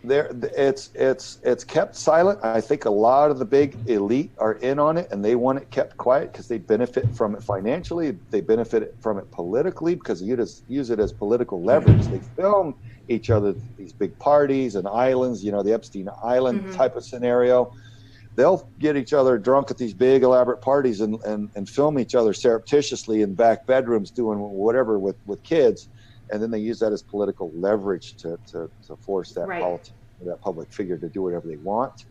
It's kept silent. I think a lot of the big elite are in on it, and they want it kept quiet because they benefit from it financially. They benefit from it politically because you just use it as political leverage. They film each other these big parties and islands, the Epstein Island type of scenario. They'll get each other drunk at these big elaborate parties and film each other surreptitiously in back bedrooms doing whatever with kids. And then they use that as political leverage to force that that public figure to do whatever they want.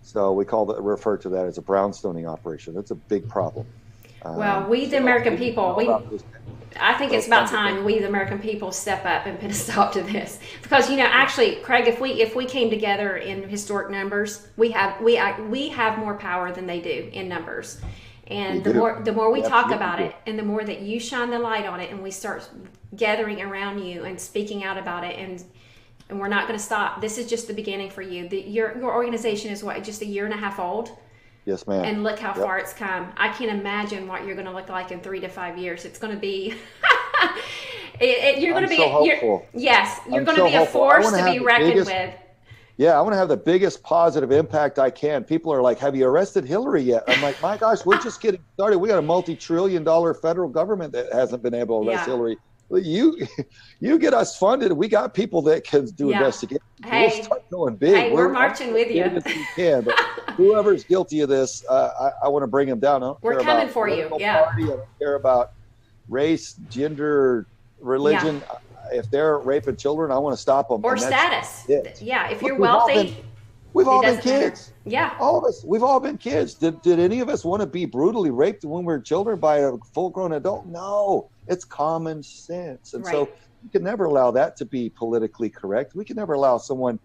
So we refer to that as a brownstoning operation. That's a big problem. Well, we the American people, I think it's about time we the American people step up and put a stop to this. Because actually, Craig, if we came together in historic numbers, we have more power than they do in numbers. And the more we talk about it, and the more that you shine the light on it, and we start gathering around you and speaking out about it, and we're not going to stop. This is just the beginning for you. Your organization is just a year and a half old. Yes, ma'am. And look how far it's come. I can't imagine what you're going to look like in 3 to 5 years. It's going to be. You're going to be. Hopeful. You're going to be a force to be reckoned with. Yeah, I want to have the biggest positive impact I can. People are like, have you arrested Hillary yet? I'm like, my gosh, we're just getting started. We got a multi-trillion-dollar federal government that hasn't been able to arrest Hillary. You get us funded. We got people that can do investigations. Hey, we'll start going big. Hey, we're marching with you. As we can, but whoever's guilty of this, I want to bring them down. We're coming for you. Yeah. Party. I don't care about race, gender, religion. Yeah. If they're raping children, I want to stop them. Or status. Yeah, if you're Look, wealthy. We've all been kids. Yeah. All of us. We've all been kids. Did any of us want to be brutally raped when we were children by a full-grown adult? No. It's common sense. And so we can never allow that to be politically correct. We can never allow someone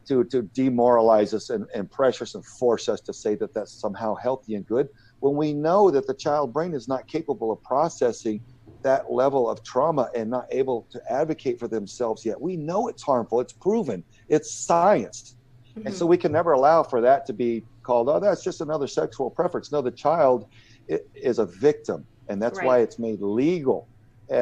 to demoralize us and pressure us and force us to say that that's somehow healthy and good when we know that the child brain is not capable of processing that level of trauma and not able to advocate for themselves yet. We know it's harmful. It's proven. It's science. Mm-hmm. And so we can never allow for that to be called, oh, that's just another sexual preference. No, the child is a victim. And that's why it's made legal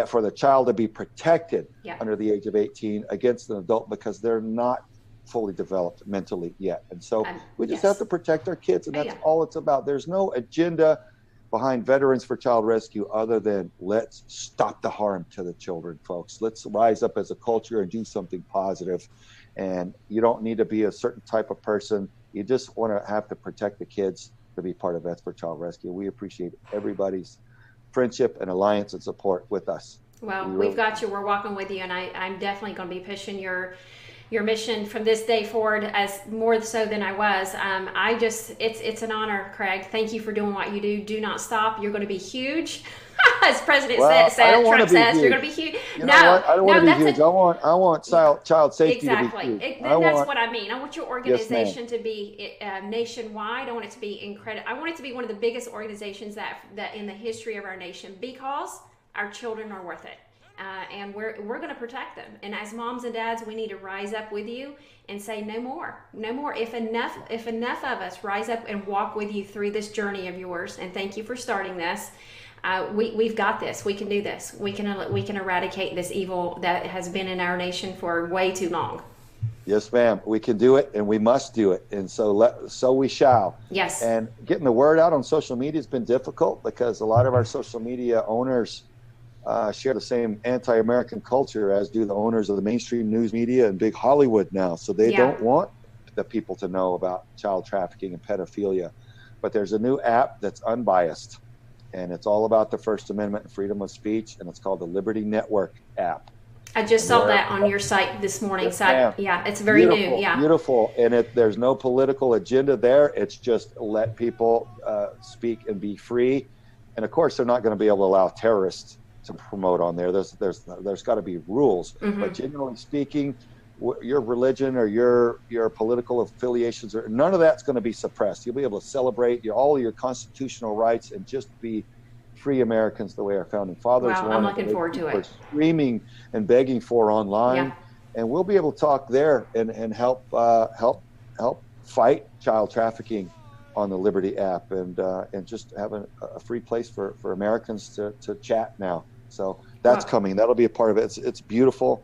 for the child to be protected under the age of 18 against an adult because they're not fully developed mentally yet. And so we just have to protect our kids. And that's all it's about. There's no agenda behind Veterans for Child Rescue other than let's stop the harm to the children, folks. Let's rise up as a culture and do something positive. And you don't need to be a certain type of person. You just want to have to protect the kids to be part of Vets for Child Rescue. We appreciate everybody's friendship and alliance and support with us. Well, we've got you. We're walking with you. And I'm definitely going to be pushing your mission from this day forward as more so than I was. It's an honor, Craig. Thank you for doing what you do. Do not stop. You're going to be huge. As President Trump says, you're going to be huge. You know what? I don't want to be huge. I want child safety to be huge. That's what I mean. I want your organization to be nationwide. I want it to be incredible. I want it to be one of the biggest organizations that in the history of our nation because our children are worth it. And we're going to protect them. And as moms and dads, we need to rise up with you and say no more. If enough of us rise up and walk with you through this journey of yours, and thank you for starting this. We've got this. We can do this. We can eradicate this evil that has been in our nation for way too long. Yes, ma'am. We can do it, and we must do it. And so we shall. Yes. And getting the word out on social media has been difficult because a lot of our social media owners share the same anti-American culture as do the owners of the mainstream news media and big Hollywood now. So they don't want the people to know about child trafficking and pedophilia. but there's a new app that's unbiased, and it's all about the First Amendment and freedom of speech, and it's called the Liberty Network app. I just saw that on your site this morning. Yes, So ma'am. yeah, it's very Beautiful, new. Yeah. Beautiful. And there's no political agenda there. It's just let people speak and be free. And of course, they're not going to be able to allow terrorists to promote on there. There's got to be rules. But generally speaking, your religion or your political affiliations, none of that's going to be suppressed. You'll be able to celebrate all your constitutional rights and just be free Americans the way our founding fathers Wow, wanted. I'm looking forward to it. We're screaming and begging for online, Yeah. and we'll be able to talk there and help fight child trafficking on the Liberty app, and just have a free place for Americans to chat now. So that's coming. That'll be a part of it. It's beautiful,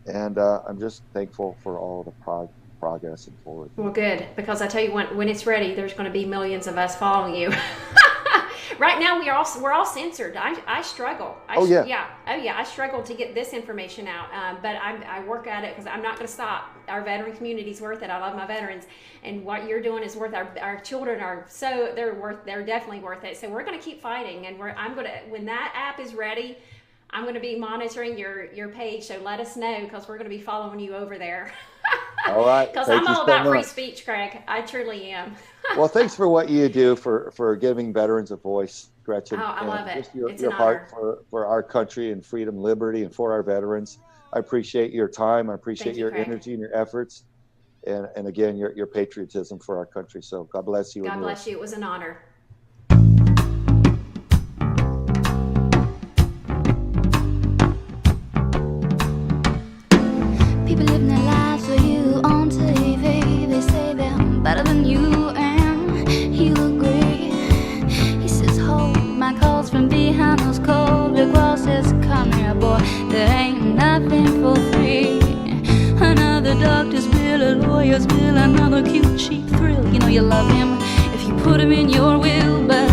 and I'm just thankful for all the progress and forward. Well, good, because I tell you, when it's ready, there's going to be millions of us following you. Right now, we're all censored. I struggle. Oh yeah. I struggle to get this information out, but I work at it because I'm not going to stop. Our veteran community's worth it. I love my veterans, and what you're doing is worth. Our children are they're definitely worth it. So we're going to keep fighting, and when that app is ready, I'm going to be monitoring your page. So let us know, because we're going to be following you over there. All right. Because Thank I'm you all so about free much. speech, Craig. I truly am. Well, thanks for what you do for giving veterans a voice, Gretchen. Oh, I love it. Just your It's an heart for our country and freedom, liberty, and for our veterans. I appreciate your time. I appreciate Thank you, your Craig. energy and your efforts, and again, your patriotism for our country. So God bless you. God bless you. It was an honor. People living their lives for you on TV. They say they're better than you, and you agree. He says, hold my calls from behind those cold brick walls. Says, come here, boy, there ain't nothing for free. Another doctor's bill, a lawyer's bill, another cute cheap thrill. You know you love him if you put him in your will, but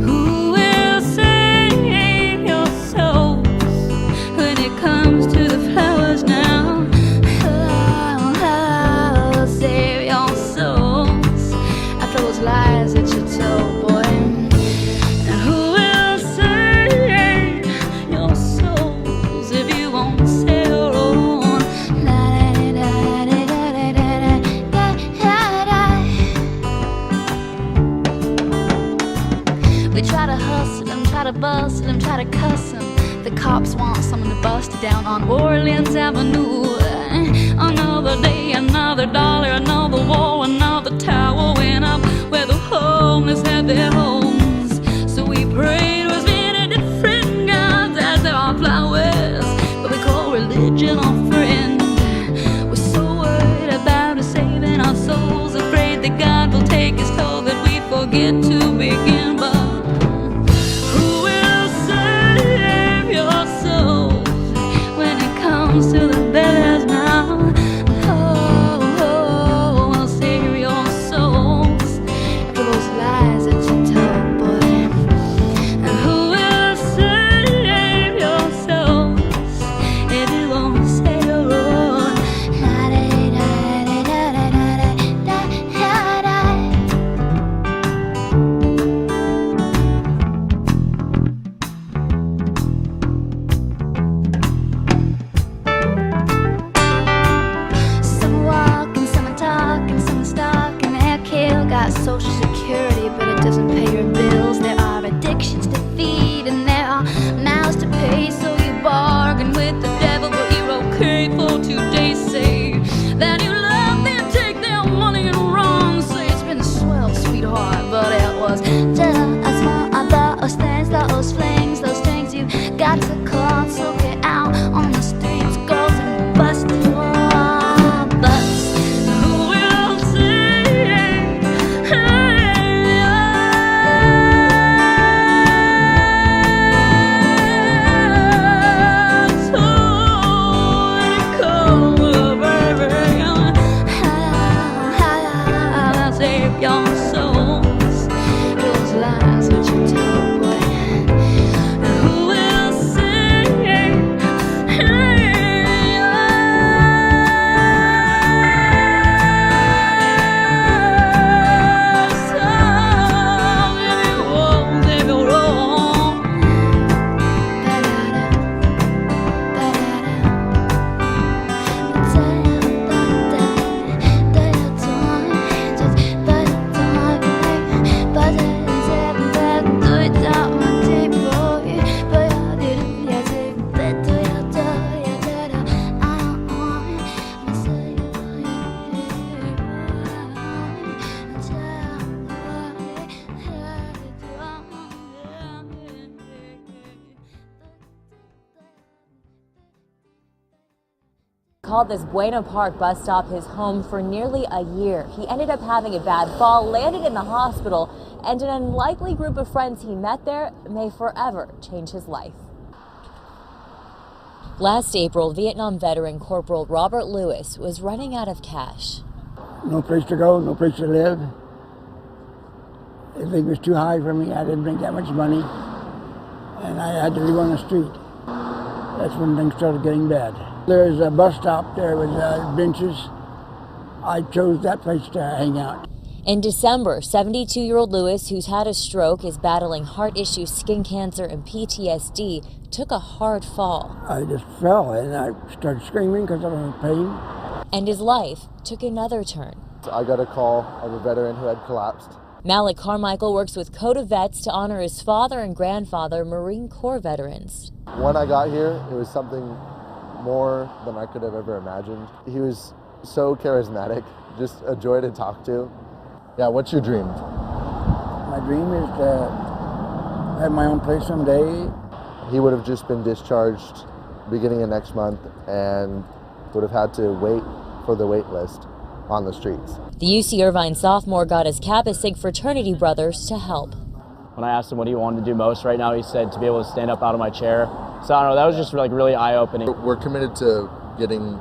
who will save your soul when it comes to the flowers now? Oh, save your souls after those lies that you told, boy. And who will save your souls if you won't say your own? We try to hustle him, try to bustle him, try to cuss him. The cops want someone to bust it down on Orleans Avenue. Another day, another dollar, another war, another tower went up where the homeless had their homes. So we prayed with many different gods as there are flowers, but we call religion our friend. We're so worried about us saving our souls, afraid that God will take his toll, that we forget to begin. But who will save your soul when it comes to the beggars now? Oh, I'll save your souls after those lies that you told, boy. And who will save your souls if you won't say your own? La da da da da da da da da. called this Buena Park bus stop his home for nearly a year. He ended up having a bad fall, landed in the hospital, and an unlikely group of friends he met there may forever change his life. Last April, Vietnam veteran Corporal Robert Lewis was running out of cash. No place to go, no place to live. Everything was too high for me. I didn't make that much money, and I had to live on the street. That's when things started getting bad. There's a bus stop there with benches. I chose that place to hang out. In December, 72-year-old Lewis, who's had a stroke, is battling heart issues, skin cancer, and PTSD, took a hard fall. I just fell and I started screaming because I was in pain. And his life took another turn. I got a call of a veteran who had collapsed. Malik Carmichael works with Code of Vets to honor his father and grandfather, Marine Corps veterans. When I got here, it was something more than I could have ever imagined. He was so charismatic, just a joy to talk to. Yeah, what's your dream? My dream is to have my own place someday. He would have just been discharged beginning of next month and would have had to wait for the wait list on the streets. The UC Irvine sophomore got his Kappa Sig fraternity brothers to help. When I asked him what he wanted to do most right now, he said to be able to stand up out of my chair. So I don't know, that was just like really eye-opening. We're committed to getting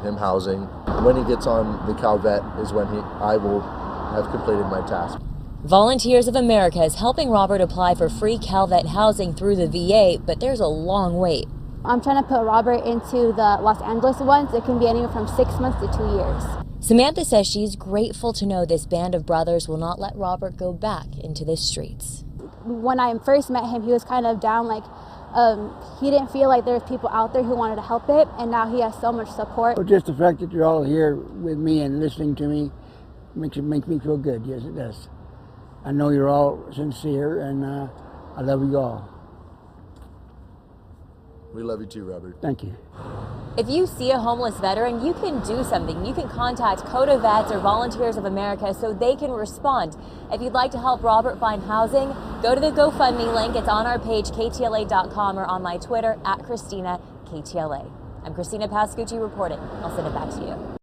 him housing. When he gets on the CalVet is when I will have completed my task. Volunteers of America is helping Robert apply for free CalVet housing through the VA, but there's a long wait. I'm trying to put Robert into the Los Angeles ones. It can be anywhere from 6 months to 2 years. Samantha says she's grateful to know this band of brothers will not let Robert go back into the streets. When I first met him, he was kind of down, like he didn't feel like there was people out there who wanted to help him, and now he has so much support. But just the fact that you're all here with me and listening to me makes me feel good. Yes, it does. I know you're all sincere, and I love you all. We love you too, Robert. Thank you. If you see a homeless veteran, you can do something. You can contact Code of Vets or Volunteers of America so they can respond. If you'd like to help Robert find housing, go to the GoFundMe link. It's on our page, KTLA.com, or on my Twitter, @ChristinaKTLA. I'm Christina Pascucci reporting. I'll send it back to you.